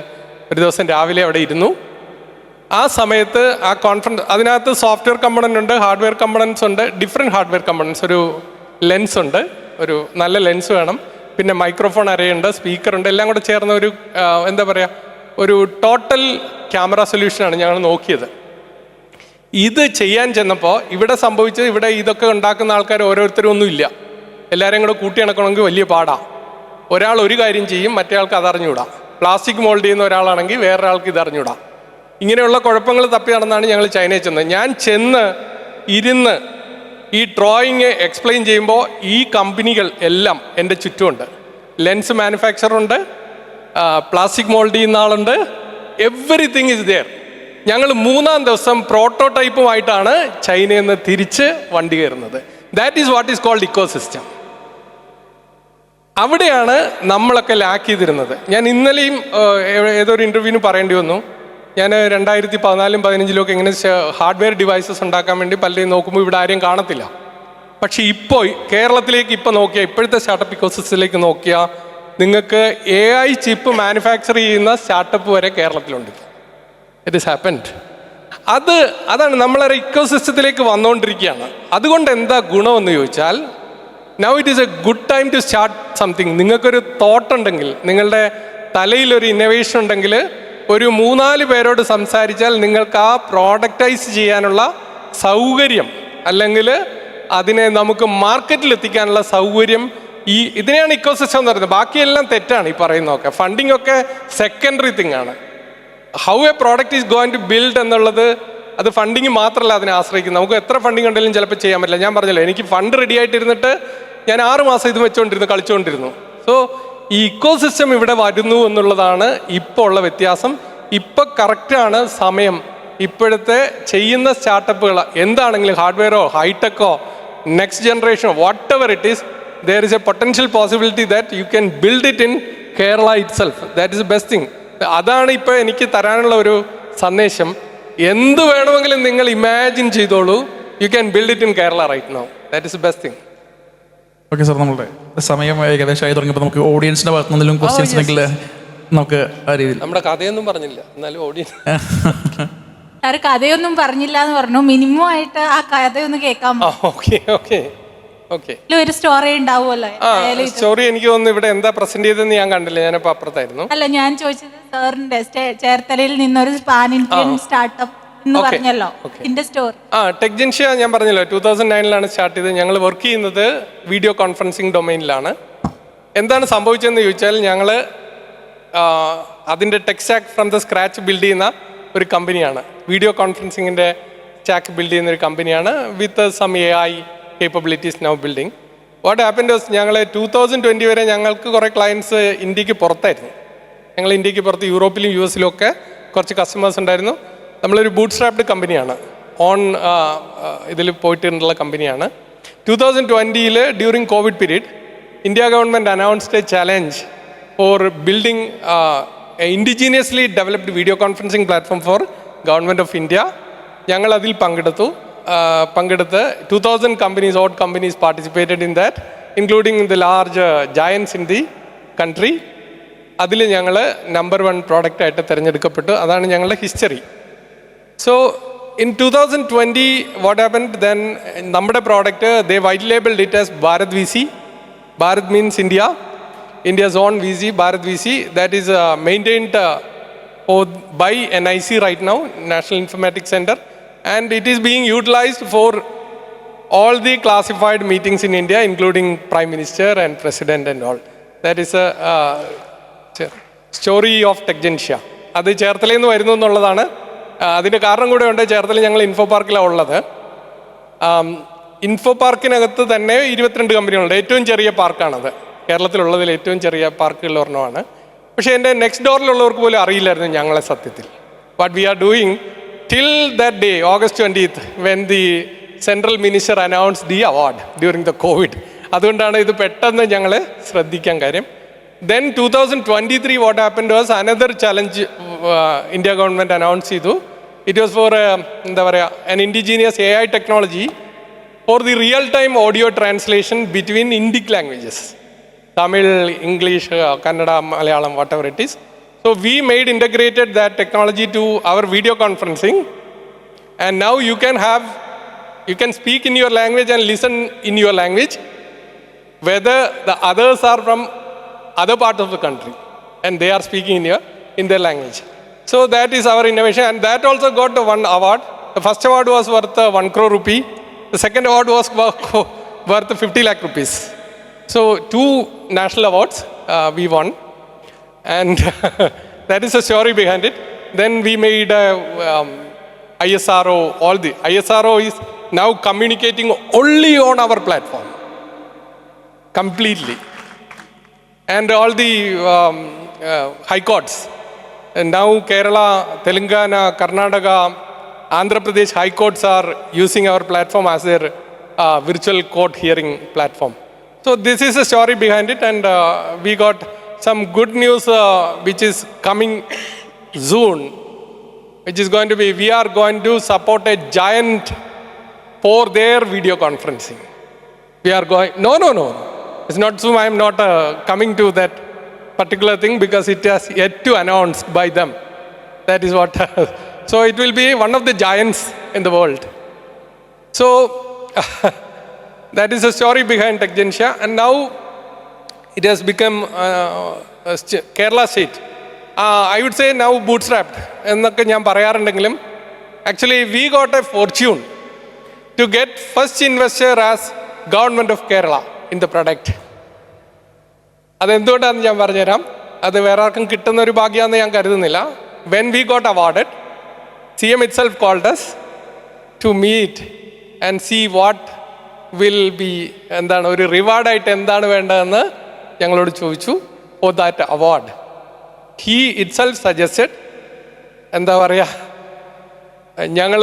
ഒരു ദിവസം രാവിലെ അവിടെ ഇരുന്നു. ആ സമയത്ത് ആ അതിനകത്ത് സോഫ്റ്റ്വെയർ കമ്പണൻ്റ് ഉണ്ട്, ഹാർഡ്വെയർ കമ്പണൻസ് ഉണ്ട്, ഡിഫറെൻറ്റ് ഹാർഡ്വെയർ കമ്പണൻസ്. ഒരു ലെൻസ് ഉണ്ട്, ഒരു നല്ല ലെൻസ് വേണം, പിന്നെ മൈക്രോഫോൺ അരയുണ്ട്, സ്പീക്കറുണ്ട്, എല്ലാം കൂടെ ചേർന്ന ഒരു ടോട്ടൽ ക്യാമറ സൊല്യൂഷനാണ് ഞങ്ങൾ നോക്കിയത്. ഇത് ചെയ്യാൻ ചെന്നപ്പോൾ ഇവിടെ സംഭവിച്ചത്, ഇവിടെ ഇതൊക്കെ ഉണ്ടാക്കുന്ന ആൾക്കാർ ഓരോരുത്തരും ഒന്നും ഇല്ല, എല്ലാവരെയും കൂടെ കൂട്ടി നടക്കണമെങ്കിൽ വലിയ പാടാണ്. ഒരാൾ ഒരു കാര്യം ചെയ്യും, മറ്റേ ആൾക്ക് അതറിഞ്ഞുകൂടാ. പ്ലാസ്റ്റിക് മോൾഡ് ചെയ്യുന്ന ഒരാളാണെങ്കിൽ വേറൊരാൾക്ക് ഇതറിഞ്ഞുകൂടാ. ഇങ്ങനെയുള്ള കുഴപ്പങ്ങൾ തപ്പി നടന്നാണ് ഞങ്ങൾ ചൈനയിൽ ചെന്നത്. ഞാൻ ഇരുന്ന് ഈ ഡ്രോയിങ് എക്സ്പ്ലെയിൻ ചെയ്യുമ്പോൾ ഈ കമ്പനികൾ എല്ലാം എൻ്റെ ചുറ്റുമുണ്ട്. ലെൻസ് മാനുഫാക്ചറുണ്ട്, പ്ലാസ്റ്റിക് മോൾഡ് ചെയ്യുന്ന ആളുണ്ട്, എവറിത്തിങ് ഇസ് ദെയർ. ഞങ്ങൾ 3-ാം ദിവസം പ്രോട്ടോടൈപ്പുമായിട്ടാണ് ചൈനയിൽ നിന്ന് തിരിച്ച് വണ്ടി കയറുന്നത്. That is what is called ecosystem. അവിടെയാണ് നമ്മളൊക്കെ ലാക്ക് ചെയ്തിരുന്നത്. ഞാൻ ഇന്നലെയും ഏതൊരു ഇൻ്റർവ്യൂവിന് പറയേണ്ടി വന്നു, ഞാൻ 2014-15 ഇങ്ങനെ ഹാർഡ്വെയർ ഡിവൈസസ് ഉണ്ടാക്കാൻ വേണ്ടി പലരെയും നോക്കുമ്പോൾ ഇവിടെ ആരെയും കാണത്തില്ല. പക്ഷേ ഇപ്പോൾ കേരളത്തിലേക്ക് ഇപ്പോൾ നോക്കിയാൽ, ഇപ്പോഴത്തെ സ്റ്റാർട്ടപ്പ് ഇക്കോസിസ്റ്റത്തിലേക്ക് നോക്കിയാൽ നിങ്ങൾക്ക് AI ചിപ്പ് മാനുഫാക്ചർ ചെയ്യുന്ന സ്റ്റാർട്ടപ്പ് വരെ കേരളത്തിലുണ്ട്. It is happened. അതാണ് നമ്മളൊരു ഇക്കോസിസ്റ്റത്തിലേക്ക് വന്നുകൊണ്ടിരിക്കുകയാണ്. അതുകൊണ്ട് എന്താ ഗുണമെന്ന് ചോദിച്ചാൽ, now it is a good time to start something. നിങ്ങൾക്കൊരു തോട്ട് ഉണ്ടെങ്കിൽ, നിങ്ങളുടെ തലയിലൊരു ഇന്നോവേഷൻ ഉണ്ടെങ്കിൽ, ഒരു 3-4 പേരോട് സംസാരിച്ചാൽ നിങ്ങൾക്ക് ആ പ്രോഡക്റ്റൈസ് ചെയ്യാനുള്ള സൗകര്യം, അല്ലെങ്കിൽ അതിനെ നമുക്ക് മാർക്കറ്റിൽ എത്തിക്കാനുള്ള സൗകര്യം, ഇതിനെയാണ് ഇക്കോസിസ്റ്റം എന്ന് പറയുന്നത്. ബാക്കിയെല്ലാം തെറ്റാണ് ഈ പറയുന്നതൊക്കെ. ഫണ്ടിങ് ഒക്കെ സെക്കൻഡറി തിങ് ആണ്. How a product is going to build എന്നുള്ളത് അത് ഫണ്ടിങ് മാത്രമല്ല അതിനെ ആശ്രയിക്കുന്നത്. നമുക്ക് എത്ര ഫണ്ടിങ് ഉണ്ടെങ്കിലും ചിലപ്പോൾ ചെയ്യാൻ പറ്റില്ല. ഞാൻ പറഞ്ഞല്ലോ, എനിക്ക് ഫണ്ട് റെഡി ആയിട്ടിരുന്നിട്ട് ഞാൻ 6 മാസം ഇത് വെച്ചുകൊണ്ടിരുന്നു, കളിച്ചുകൊണ്ടിരുന്നു. സോ ഈ ഇക്കോസിസ്റ്റം ഇവിടെ വരുന്നു എന്നുള്ളതാണ് ഇപ്പോൾ ഉള്ള വ്യത്യാസം. ഇപ്പം കറക്റ്റാണ് സമയം. ഇപ്പോഴത്തെ ചെയ്യുന്ന സ്റ്റാർട്ടപ്പുകൾ എന്താണെങ്കിലും, ഹാർഡ്വെയറോ ഹൈടെക്കോ നെക്സ്റ്റ് ജനറേഷനോ whatever it is, there is a potential possibility that you can build it in Kerala itself. That is the best thing. അതാണ് ഇപ്പോൾ എനിക്ക് തരാനുള്ള ഒരു സന്ദേശം. എന്ത് വേണമെങ്കിലും നിങ്ങൾ ഇമാജിൻ ചെയ്തോളൂ. You can build it in Kerala right now. That is the best thing. Okay sir, നമ്മളുടെ സമയം ഏകദേശം ആയി തുടങ്ങിയപ്പോൾ നമുക്ക് ഓഡിയൻസിൻ്റെ ഭാഗത്തു നിന്നെങ്കിലും ക്വസ്റ്റ്യൻസ് ഉണ്ടെങ്കിൽ നമുക്ക് ആ രീതിയിൽ. നമ്മുടെ കഥയൊന്നും പറഞ്ഞില്ല, എന്നാലും ഓഡിയൻസ് സാർ കഥയൊന്നും പറഞ്ഞില്ല എന്ന് പറഞ്ഞു. മിനിമം ആയിട്ട് ആ കഥയൊന്ന് കേൾക്കാൻ. Okay okay okay. ഒരു സ്റ്റോറി ഉണ്ടാവുമല്ലോ. സ്റ്റോറി എനിക്ക് തോന്നുന്നു ഇവിടെ എന്താ പ്രസന്റ് ചെയ്തെന്ന് ഞാൻ കണ്ടില്ല, ഞാനിപ്പോൾ അപ്പുറത്തായിരുന്നു. അല്ല, ഞാൻ ചോദിച്ചത് സാറിന്റെ ചേർത്തലയിൽ നിന്നൊരു പാൻ ഇന്ത്യൻ സ്റ്റാർട്ടപ്പ് എന്ന് പറഞ്ഞല്ലോ, ഇതിന്റെ സ്റ്റോറി. ടെക്ജൻഷ്യ ഞാൻ പറഞ്ഞല്ലോ 2009 സ്റ്റാർട്ട് ചെയ്തത്. ഞങ്ങൾ വർക്ക് ചെയ്യുന്നത് വീഡിയോ കോൺഫറൻസിങ് ഡൊമൈനിലാണ്. എന്താണ് സംഭവിച്ചതെന്ന് ചോദിച്ചാൽ, ഞങ്ങൾ അതിൻ്റെ tech stack from the scratch build ചെയ്യുന്ന ഒരു കമ്പനിയാണ്. വീഡിയോ കോൺഫറൻസിങ്ങിൻ്റെ സ്റ്റാക്ക് ബിൽഡ് ചെയ്യുന്ന ഒരു കമ്പനിയാണ് with some AI capabilities now building. What happened was, ഞങ്ങൾ 2020 വരെ ഞങ്ങൾക്ക് കുറേ ക്ലയൻസ് ഇന്ത്യക്ക് പുറത്തായിരുന്നു. ഞങ്ങൾ ഇന്ത്യക്ക് പുറത്ത് യൂറോപ്പിലും US-ലും ഒക്കെ കുറച്ച് കസ്റ്റമേഴ്സ് ഉണ്ടായിരുന്നു. നമ്മളൊരു ബൂട്ട് സ്ട്രാപ്ഡ് കമ്പനിയാണ്, ഇതിൽ പോയിട്ടുള്ള കമ്പനിയാണ്. 2020 during Covid period India government announced A challenge for building indigenously developed video conferencing platform for government of India. ഞങ്ങൾ അതിൽ പങ്കെടുത്ത് 2000 companies, odd companies participated in that, including the large giants in the country. അതിൽ ഞങ്ങൾ number 1 product ആയിട്ട് തിരഞ്ഞെടുക്കപ്പെട്ടു. അതാണ് ഞങ്ങളുടെ history. So in 2020 what happened then, നമ്മുടെ product they white labelled it as Bharat VC. Bharat means India, India's own VC, Bharat VC, that is maintained by NIC right now, National Informatics Center. And it is being utilized for all the classified meetings in India, including Prime Minister and President and all. That is a story of Techgentia. അത് ചേർത്തലയിൽ നിന്ന് വരുന്നു എന്നുള്ളതാണ്. അതിൻ്റെ കാരണം കൂടെ ഉണ്ട്. ചേർത്തല ഞങ്ങൾ ഇൻഫോ പാർക്കിലാണ് ഉള്ളത്. ഇൻഫോ പാർക്കിനകത്ത് തന്നെ 22 കമ്പനികളുണ്ട്. ഏറ്റവും ചെറിയ പാർക്കാണത്. കേരളത്തിലുള്ളതിൽ ഏറ്റവും ചെറിയ പാർക്കുകളിൽ ഒരെണ്ണമാണ്. പക്ഷേ എൻ്റെ നെക്സ്റ്റ് ഡോറിലുള്ളവർക്ക് പോലും അറിയില്ലായിരുന്നു ഞങ്ങളെ സത്യത്തിൽ. What we are doing till that day, August 20th, when the central minister announced the award during the COVID. അതുകൊണ്ടാണ് ഇത് പെട്ടെന്ന് ഞങ്ങൾ ശ്രദ്ധിക്കാൻ കാര്യം. Then 2023 what happened was another challenge India government announced ചെയ്തു. It was for എന്താ പറയുക, an indigenous AI technology for the real time audio translation between Indic languages, Tamil, English, Kannada, Malayalam, whatever it is. So we integrated that technology to our video conferencing, and now you can speak in your language and listen in your language, whether the others are from other parts of the country and they are speaking in their language. So that is our innovation, and that also got one award. The first award was worth 1 crore rupee. The second award was worth 50 lakh rupees. So 2 national awards we won. And that is the story behind it. Then we made ISRO. All the ISRO is now communicating only on our platform completely. And all the high courts, now Kerala, Telangana, Karnataka, Andhra Pradesh High Courts are using our platform as their virtual court hearing platform. So this is the story behind it, and we got some good news which is coming soon, which is going to be, we are going to support a giant for their video conferencing. We are going, no. It's not Zoom. I am not coming to that particular thing because it has yet to announced by them. That is what. So it will be one of the giants in the world. So that is the story behind TechGentia, and now it has become Kerala state. I would say now bootstrapped. എന്നൊക്കെ ഞാൻ പറയാറുണ്ടെങ്കിലും actually we got a fortune to get first investor as Government of Kerala in the product. അതെന്തുകൊണ്ടാണെന്ന് ഞാൻ പറഞ്ഞുതരാം. അത് വേറെ ആർക്കും കിട്ടുന്ന ഒരു ഭാഗ്യമാണെന്ന് ഞാൻ കരുതുന്നില്ല. When we got awarded, CM itself called us to meet and see what will be, എന്താണ് ഒരു റിവാർഡായിട്ട് എന്താണ് വേണ്ടതെന്ന് ഞങ്ങളോട് ചോദിച്ചു. For that award he it self suggested, എന്താ പറയുക, ഞങ്ങൾ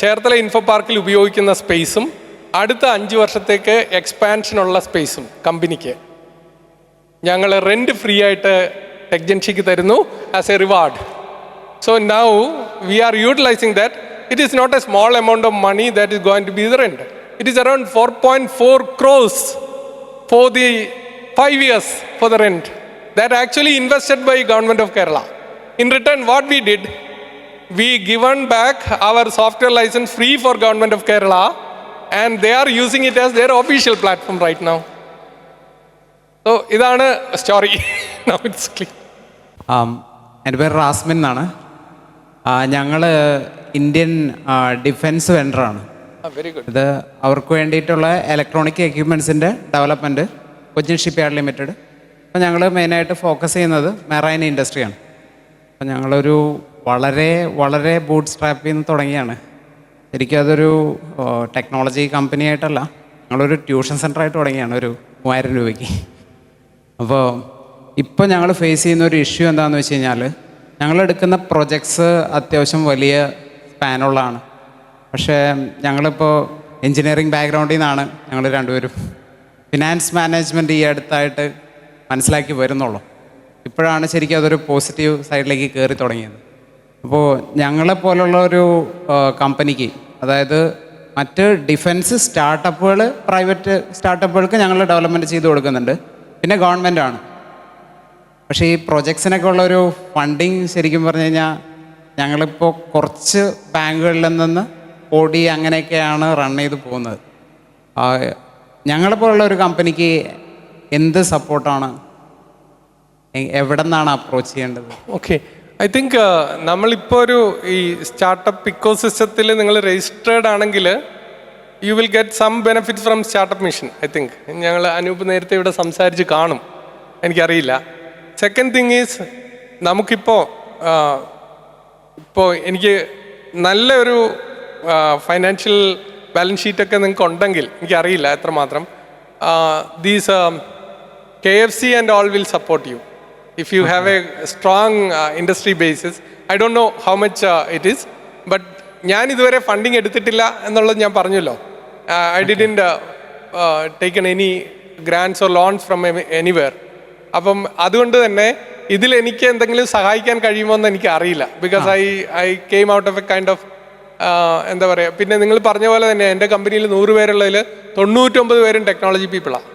ചേർത്തല ഇൻഫോ പാർക്കിൽ ഉപയോഗിക്കുന്ന സ്പേസും അടുത്ത 5 വർഷത്തേക്ക് എക്സ്പാൻഷനുള്ള സ്പേസും കമ്പനിക്ക് ഞങ്ങൾ റെൻറ്റ് ഫ്രീ ആയിട്ട് ടെക്ജൻഷ്യക്ക് തരുന്നു as A reward. So now we are utilizing that. It is not a small amount of money that is going to be the rent. It is around 4.4 crores for the 5 years for the rent. That actually invested by Government of Kerala. In return, what we did, we given back our software license free for Government of Kerala, and they are using it as their official platform right now. So idana story. Now it's clear. എൻ്റെ പേര് റാസ്മിൻ എന്നാണ്. ഞങ്ങൾ Indian defence വെൻഡറാണ്. Very good. ഇത് അവർക്ക് വേണ്ടിയിട്ടുള്ള electronic എക്യുപ്മെൻസിൻ്റെ development Cochin shipyard limited. അപ്പോൾ ഞങ്ങൾ മെയിനായിട്ട് ഫോക്കസ് ചെയ്യുന്നത് മെറൈൻ ഇൻഡസ്ട്രിയാണ്. അപ്പോൾ ഞങ്ങളൊരു വളരെ ബൂട്ട് സ്ട്രാപ്പിൽ നിന്ന് തുടങ്ങിയാണ്. ശരിക്കും അതൊരു ടെക്നോളജി കമ്പനിയായിട്ടല്ല, ഞങ്ങളൊരു ട്യൂഷൻ സെൻ്ററായിട്ട് തുടങ്ങിയാണ് ഒരു 3000 രൂപയ്ക്ക്. അപ്പോൾ ഇപ്പോൾ ഞങ്ങൾ ഫേസ് ചെയ്യുന്ന ഒരു ഇഷ്യൂ എന്താണെന്ന് വെച്ച് കഴിഞ്ഞാൽ, ഞങ്ങളെടുക്കുന്ന പ്രൊജക്ട്സ് അത്യാവശ്യം വലിയ സ്പാനുള്ളതാണ്. പക്ഷേ ഞങ്ങളിപ്പോൾ എൻജിനീയറിംഗ് ബാക്ക്ഗ്രൗണ്ടിൽ നിന്നാണ് ഞങ്ങൾ രണ്ടുപേരും. ഫിനാൻസ് മാനേജ്മെൻറ്റ് ഈ അടുത്തായിട്ട് മനസ്സിലാക്കി വരുന്നുള്ളൂ. ഇപ്പോഴാണ് ശരിക്കും അതൊരു പോസിറ്റീവ് സൈഡിലേക്ക് കയറി തുടങ്ങിയത്. അപ്പോൾ ഞങ്ങളെപ്പോലുള്ള ഒരു കമ്പനിക്ക്, അതായത് മറ്റ് ഡിഫൻസ് സ്റ്റാർട്ടപ്പുകൾ, പ്രൈവറ്റ് സ്റ്റാർട്ടപ്പുകൾക്ക് ഞങ്ങൾ ഡെവലപ്മെൻറ്റ് ചെയ്ത് കൊടുക്കുന്നുണ്ട്, പിന്നെ ഗവൺമെൻറ്റാണ്. പക്ഷേ ഈ പ്രൊജക്ട്സിനൊക്കെ ഉള്ളൊരു ഫണ്ടിങ് ശരിക്കും പറഞ്ഞു കഴിഞ്ഞാൽ ഞങ്ങളിപ്പോൾ കുറച്ച് ബാങ്കുകളിൽ നിന്ന് ഓടി അങ്ങനെയൊക്കെയാണ് റൺ ചെയ്ത് പോകുന്നത്. ഞങ്ങളെപ്പോലുള്ള ഒരു കമ്പനിക്ക് എന്ത് സപ്പോർട്ടാണ്, എവിടെ നിന്നാണ് അപ്രോച്ച് ചെയ്യേണ്ടത്? ഓക്കെ, ഐ തിങ്ക് നമ്മളിപ്പോൾ ഒരു ഈ സ്റ്റാർട്ടപ്പ് ഇക്കോസിസ്റ്റത്തിൽ നിങ്ങൾ രജിസ്റ്റേർഡ് ആണെങ്കിൽ you will get some benefits from startup mission. I think ഞങ്ങൾ അനൂപ് നേരത്തെ ഇവിടെ സംസാരിച്ച് കാണും, എനിക്കറിയില്ല. സെക്കൻഡ് തിങ് ഈസ്, നമുക്കിപ്പോൾ എനിക്ക് നല്ലൊരു ഫൈനാൻഷ്യൽ ബാലൻസ് ഷീറ്റൊക്കെ നിങ്ങൾക്ക് ഉണ്ടെങ്കിൽ, എനിക്കറിയില്ല എത്രമാത്രം, these KFC and all will support you. If you have a strong industry basis, I don't know how much it is, but ഞാൻ ഇതുവരെ ഫണ്ടിങ് എടുത്തിട്ടില്ല എന്നുള്ളത് ഞാൻ പറഞ്ഞല്ലോ. I didn't taken any grants or loans from anywhere. അപ്പം അതുകൊണ്ട് തന്നെ ഇതിൽ എനിക്ക് എന്തെങ്കിലും സഹായിക്കാൻ കഴിയുമോ എന്ന് എനിക്ക് അറിയില്ല. Because I came out of A kind of എന്താ പറയുക. പിന്നെ നിങ്ങൾ പറഞ്ഞ പോലെ തന്നെ എൻ്റെ കമ്പനിയിൽ 100 പേരുള്ളതിൽ 99 പേരും ടെക്നോളജി പീപ്പിളാണ്.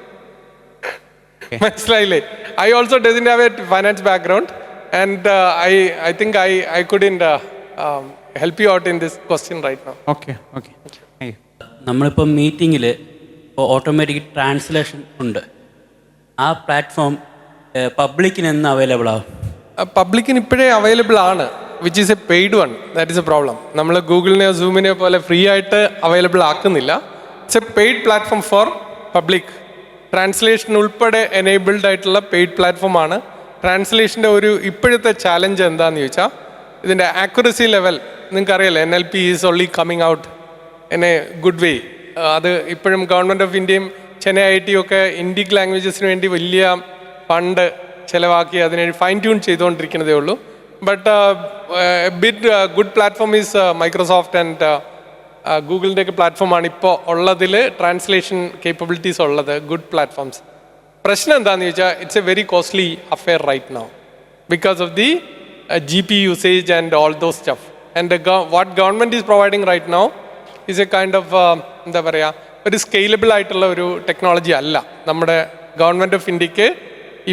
മനസ്സിലായില്ലേ? I also doesn't have a finance background, and I think I couldn't help you out in this question right now. Okay. നമ്മളിപ്പോൾ മീറ്റിങ്ങിൽ ഓട്ടോമാറ്റിക് ട്രാൻസ്ലേഷൻ ഉണ്ട്. ആ പ്ലാറ്റ്ഫോം പബ്ലിക്കിന് എന്ന് അവൈലബിൾ ആവും? പബ്ലിക്കിന് ഇപ്പോഴേ അവൈലബിൾ ആണ്, which is a paid one. That is a problem. നമ്മൾ ഗൂഗിളിനെയോ സൂമിനെയോ പോലെ ഫ്രീ ആയിട്ട് അവൈലബിൾ ആക്കുന്നില്ല. It's a paid platform for public. Translation ഉൾപ്പെടെ എനേബിൾഡ് ആയിട്ടുള്ള പെയ്ഡ് പ്ലാറ്റ്ഫോമാണ്. ട്രാൻസ്ലേഷൻ്റെ ഒരു ഇപ്പോഴത്തെ ചാലഞ്ച് എന്താണെന്ന് ചോദിച്ചാൽ, ഇതിൻ്റെ ആക്യുറസി ലെവൽ നിങ്ങൾക്കറിയാലോ. NLP is only coming out in a good way. അത് ഇപ്പോഴും ഗവൺമെൻറ് ഓഫ് ഇന്ത്യയും ചെന്നൈ IIT ഒക്കെ ഇന്ത്യൻ ലാംഗ്വേജസിന് വേണ്ടി വലിയ ഫണ്ട് ചിലവാക്കി അതിനെ ഫൈൻ ട്യൂൺ ചെയ്തുകൊണ്ടിരിക്കുന്നതേ ഉള്ളൂ. But a bit good platform is Microsoft and ഗൂഗിളിൻ്റെയൊക്കെ പ്ലാറ്റ്ഫോമാണ് ഇപ്പോൾ ഉള്ളതിൽ ട്രാൻസ്ലേഷൻ കേപ്പബിലിറ്റീസ് ഉള്ളത്, ഗുഡ് പ്ലാറ്റ്ഫോംസ്. പ്രശ്നം എന്താണെന്ന് ചോദിച്ചാൽ it's a very costly affair right now because of the GP usage and all those stuff. And what government is providing right now is a kind of എന്താ പറയുക, ഒരു scalable ആയിട്ടുള്ള ഒരു technology അല്ല നമ്മുടെ ഗവൺമെൻറ് ഓഫ് ഇന്ത്യക്ക്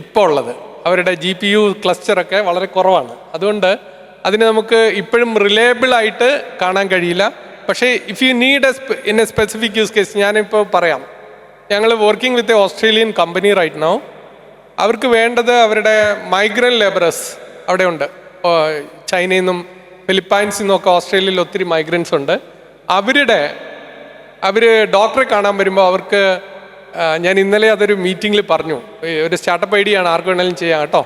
ഇപ്പോൾ ഉള്ളത്. അവരുടെ GPU ക്ലസ്റ്ററൊക്കെ വളരെ കുറവാണ്. അതുകൊണ്ട് അതിന് നമുക്ക് ഇപ്പോഴും റിലയബിൾ ആയിട്ട് കാണാൻ കഴിയില്ല. പക്ഷേ if you need in a specific use case, ഞാനിപ്പോൾ പറയാം, ഞങ്ങൾ working with a Australian company right now. അവർക്ക് വേണ്ടത് അവരുടെ മൈഗ്രൻ്റ് ലേബറേഴ്സ് അവിടെ ഉണ്ട്. ചൈനയിൽ നിന്നും ഫിലിപ്പൈൻസിൽ നിന്നൊക്കെ ഓസ്ട്രേലിയയിൽ ഒത്തിരി മൈഗ്രൻസ് ഉണ്ട്. അവർ ഡോക്ടറെ കാണാൻ വരുമ്പോൾ അവർക്ക്, ഞാൻ ഇന്നലെ അതൊരു മീറ്റിങ്ങിൽ പറഞ്ഞു, ഒരു സ്റ്റാർട്ടപ്പ് ഐഡിയ ആണ്, ആർക്ക് വേണമെങ്കിലും ചെയ്യാം കേട്ടോ,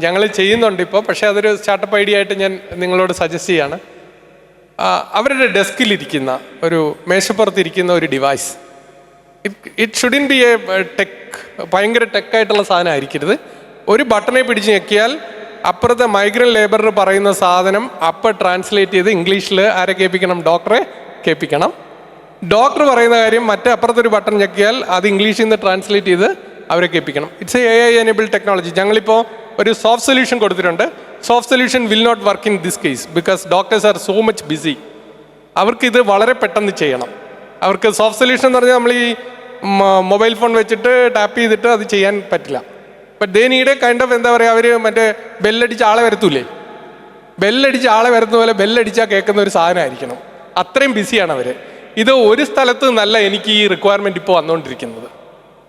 ഞങ്ങൾ ചെയ്യുന്നുണ്ട് ഇപ്പോൾ. പക്ഷേ അതൊരു സ്റ്റാർട്ടപ്പ് ഐഡിയ ആയിട്ട് ഞാൻ നിങ്ങളോട് സജസ്റ്റ് ചെയ്യാണ്. അവരുടെ ഡെസ്കിലിരിക്കുന്ന ഒരു മേശപ്പുറത്തിരിക്കുന്ന ഒരു device, it shouldn't B A tech, ഭയങ്കര ടെക്കായിട്ടുള്ള സാധനം ആയിരിക്കരുത്. ഒരു ബട്ടണെ പിടിച്ച് ഞെക്കിയാൽ അപ്പുറത്തെ മൈഗ്രൻ്റ് ലേബറർ പറയുന്ന സാധനം അപ്പം ട്രാൻസ്ലേറ്റ് ചെയ്ത് ഇംഗ്ലീഷിൽ ആരെ കേൾപ്പിക്കണം? ഡോക്ടറെ കേൾപ്പിക്കണം. ഡോക്ടർ പറയുന്ന കാര്യം മറ്റേ അപ്പുറത്തൊരു ബട്ടൺ ഞെക്കിയാൽ അത് ഇംഗ്ലീഷിൽ നിന്ന് ട്രാൻസ്ലേറ്റ് ചെയ്ത് അവരെ കേൾപ്പിക്കണം. It's a AI enabled technology. ഞങ്ങളിപ്പോൾ ഒരു സോഫ്റ്റ് സൊല്യൂഷൻ കൊടുത്തിട്ടുണ്ട്. Soft solution will not work in this case because doctors are so much busy. അവർക്കിത് വളരെ പെട്ടെന്ന് ചെയ്യണം. അവർക്ക് സോഫ്റ്റ് സൊല്യൂഷൻ എന്ന് പറഞ്ഞാൽ നമ്മൾ ഈ മൊബൈൽ ഫോൺ വെച്ചിട്ട് ടാപ്പ് ചെയ്തിട്ട് അത് ചെയ്യാൻ പറ്റില്ല. But they need A kind of, എന്താ പറയുക, അവർ മറ്റേ ബെല്ലടിച്ച് ആളെ വരത്തൂലേ, ബെല്ലടിച്ച് ആളെ വരുന്ന പോലെ ബെല്ലടിച്ചാൽ കേൾക്കുന്ന ഒരു സാധനമായിരിക്കണം. അത്രയും ബിസിയാണ് അവർ. ഇത് ഒരു സ്ഥലത്ത് നിന്നല്ല എനിക്ക് ഈ റിക്വയർമെൻറ്റ് ഇപ്പോൾ വന്നുകൊണ്ടിരിക്കുന്നത്.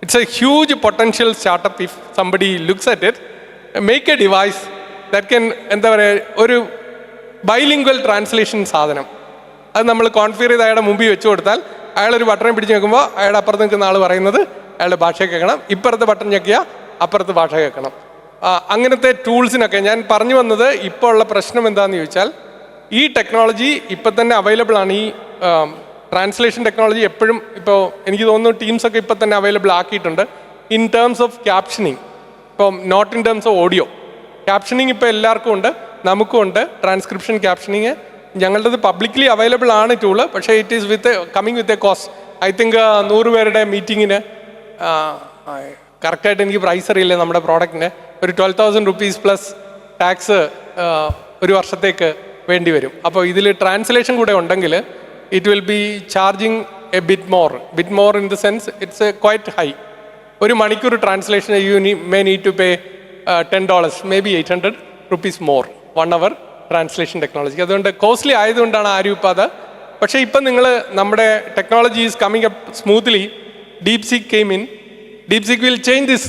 It's A huge potential startup if somebody looks at it. Make A device that can, എന്താ പറയുക, ഒരു ബൈലിംഗ്വൽ ട്രാൻസ്ലേഷൻ സാധനം. അത് നമ്മൾ കോൺഫിഗർ ചെയ്ത് അയാളുടെ മുമ്പിൽ വെച്ച് കൊടുത്താൽ അയാളൊരു ബട്ടൺ പിടിച്ച് നോക്കുമ്പോൾ അയാളുടെ അപ്പുറത്ത് നിൽക്കുന്ന ആൾ പറയുന്നത് അയാളുടെ ഭാഷ കേൾക്കണം, ഇപ്പുറത്തെ ബട്ടൺ ഞെക്കിയാൽ അപ്പുറത്ത് ഭാഷ കേൾക്കണം. അങ്ങനത്തെ ടൂൾസിനൊക്കെ ഞാൻ പറഞ്ഞു വന്നത്, ഇപ്പോൾ ഉള്ള പ്രശ്നം എന്താണെന്ന് ചോദിച്ചാൽ ഈ ടെക്നോളജി ഇപ്പം തന്നെ അവൈലബിൾ ആണ്. ഈ ട്രാൻസ്ലേഷൻ ടെക്നോളജി എപ്പോഴും ഇപ്പോൾ എനിക്ക് തോന്നുന്നു ടീംസൊക്കെ ഇപ്പം തന്നെ അവൈലബിൾ ആക്കിയിട്ടുണ്ട്. ഇൻ ടേംസ് ഓഫ് ക്യാപ്ഷനിങ്, ഇപ്പം not in terms of audio captioning ഇപ്പോൾ എല്ലാവർക്കും ഉണ്ട്, നമുക്കും ഉണ്ട്. ട്രാൻസ്ക്രിപ്ഷൻ ക്യാപ്ഷനിങ് ഞങ്ങളുടേത് പബ്ലിക്കലി അവൈലബിൾ ആണ് ടൂള്. പക്ഷേ it is coming with a cost. I think 100 പേരുടെ മീറ്റിങ്ങിന്, കറക്റ്റായിട്ട് എനിക്ക് പ്രൈസ് അറിയില്ല നമ്മുടെ പ്രോഡക്റ്റിന്, ഒരു 12,000 റുപ്പീസ് പ്ലസ് ടാക്സ് ഒരു വർഷത്തേക്ക് വേണ്ടി വരും. അപ്പോൾ ഇതിൽ ട്രാൻസ്ലേഷൻ കൂടെ ഉണ്ടെങ്കിൽ it will be charging a bit more in the sense it's a quite high. ഒരു മണിക്കൂർ translation you may need to pay $10, may be 800 rupees more 1 hour translation technology. അതുകൊണ്ട് കോസ്റ്റ്ലി ആയതുകൊണ്ടാണ് ആരും ഇപ്പോൾ അത്. പക്ഷേ ഇപ്പം നിങ്ങൾ, നമ്മുടെ technology is coming up smoothly. DeepSeek came in. DeepSeek will change this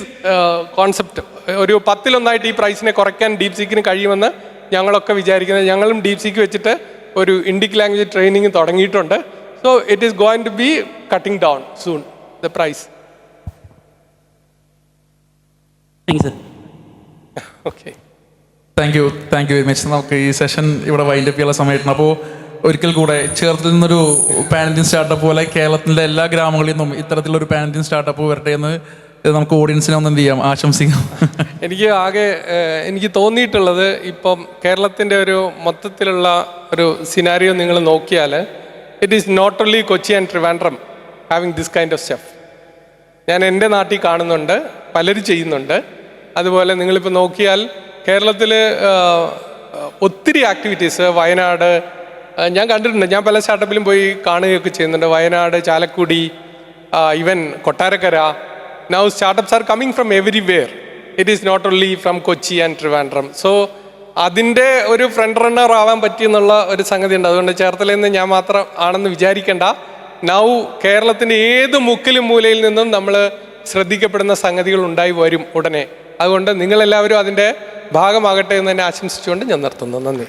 concept. ഒരു 10-1 ഈ പ്രൈസിനെ കുറയ്ക്കാൻ DeepSeekന് കഴിയുമെന്ന് ഞങ്ങളൊക്കെ വിചാരിക്കുന്നത്. ഞങ്ങളും DeepSeek വെച്ചിട്ട് ഒരു ഇൻഡിക് ലാംഗ്വേജ് ട്രെയിനിങ് തുടങ്ങിയിട്ടുണ്ട്. So it is going to be cutting down soon the price. Okay, thank you very much. നമുക്ക് ഈ സെഷൻ ഇവിടെ വൈൻഡ് അപ്പ് ചെയ്യാനുള്ള സമയമാണ്. അപ്പോൾ ഒരിക്കൽ കൂടെ ചേർത്തിൽ നിന്നൊരു പാൻ ഇന്ത്യൻ സ്റ്റാർട്ടപ്പ് പോലെ കേരളത്തിൻ്റെ എല്ലാ ഗ്രാമങ്ങളിൽ നിന്നും ഇത്തരത്തിലൊരു പാൻ ഇന്ത്യൻ സ്റ്റാർട്ടപ്പ് വരട്ടെ എന്ന് നമുക്ക് ഓഡിയൻസിനെ ഒന്ന് എന്ത് ചെയ്യാം, ആശംസിക്കാം. എനിക്ക് തോന്നിയിട്ടുള്ളത്, ഇപ്പം കേരളത്തിൻ്റെ ഒരു മൊത്തത്തിലുള്ള ഒരു സിനാരിയോ നിങ്ങൾ നോക്കിയാൽ it is not only Kochi and Trivandrum having this kind of stuff. ഞാൻ എൻ്റെ നാട്ടിൽ കാണുന്നുണ്ട്, പലരും ചെയ്യുന്നുണ്ട്. അതുപോലെ നിങ്ങളിപ്പോൾ നോക്കിയാൽ കേരളത്തിൽ ഒത്തിരി ആക്ടിവിറ്റീസ്, വയനാട് ഞാൻ കണ്ടിട്ടുണ്ട്. ഞാൻ പല സ്റ്റാർട്ടപ്പിലും പോയി കാണുകയൊക്കെ ചെയ്യുന്നുണ്ട്. Wayanad, Chalakudy, even Kottarakkara. Now startups are coming from everywhere. It is not only from Kochi and Trivandrum. So അതിൻ്റെ ഒരു ഫ്രണ്ട് റണ്ണർ ആവാൻ പറ്റിയെന്നുള്ള ഒരു സംഗതി ഉണ്ട്. അതുകൊണ്ട് ചേർത്തലയിൽ നിന്ന് ഞാൻ മാത്രം ആണെന്ന് വിചാരിക്കേണ്ട. നൗ കേരളത്തിൻ്റെ ഏത് മുക്കിലും മൂലയിൽ നിന്നും നമ്മൾ ശ്രദ്ധിക്കപ്പെടുന്ന സംഗതികൾ ഉണ്ടായി വരും ഉടനെ. അതുകൊണ്ട് നിങ്ങളെല്ലാവരും അതിൻ്റെ ഭാഗമാകട്ടെ എന്ന് തന്നെ ആശംസിച്ചുകൊണ്ട് ഞാൻ നിർത്തുന്നു. നന്ദി.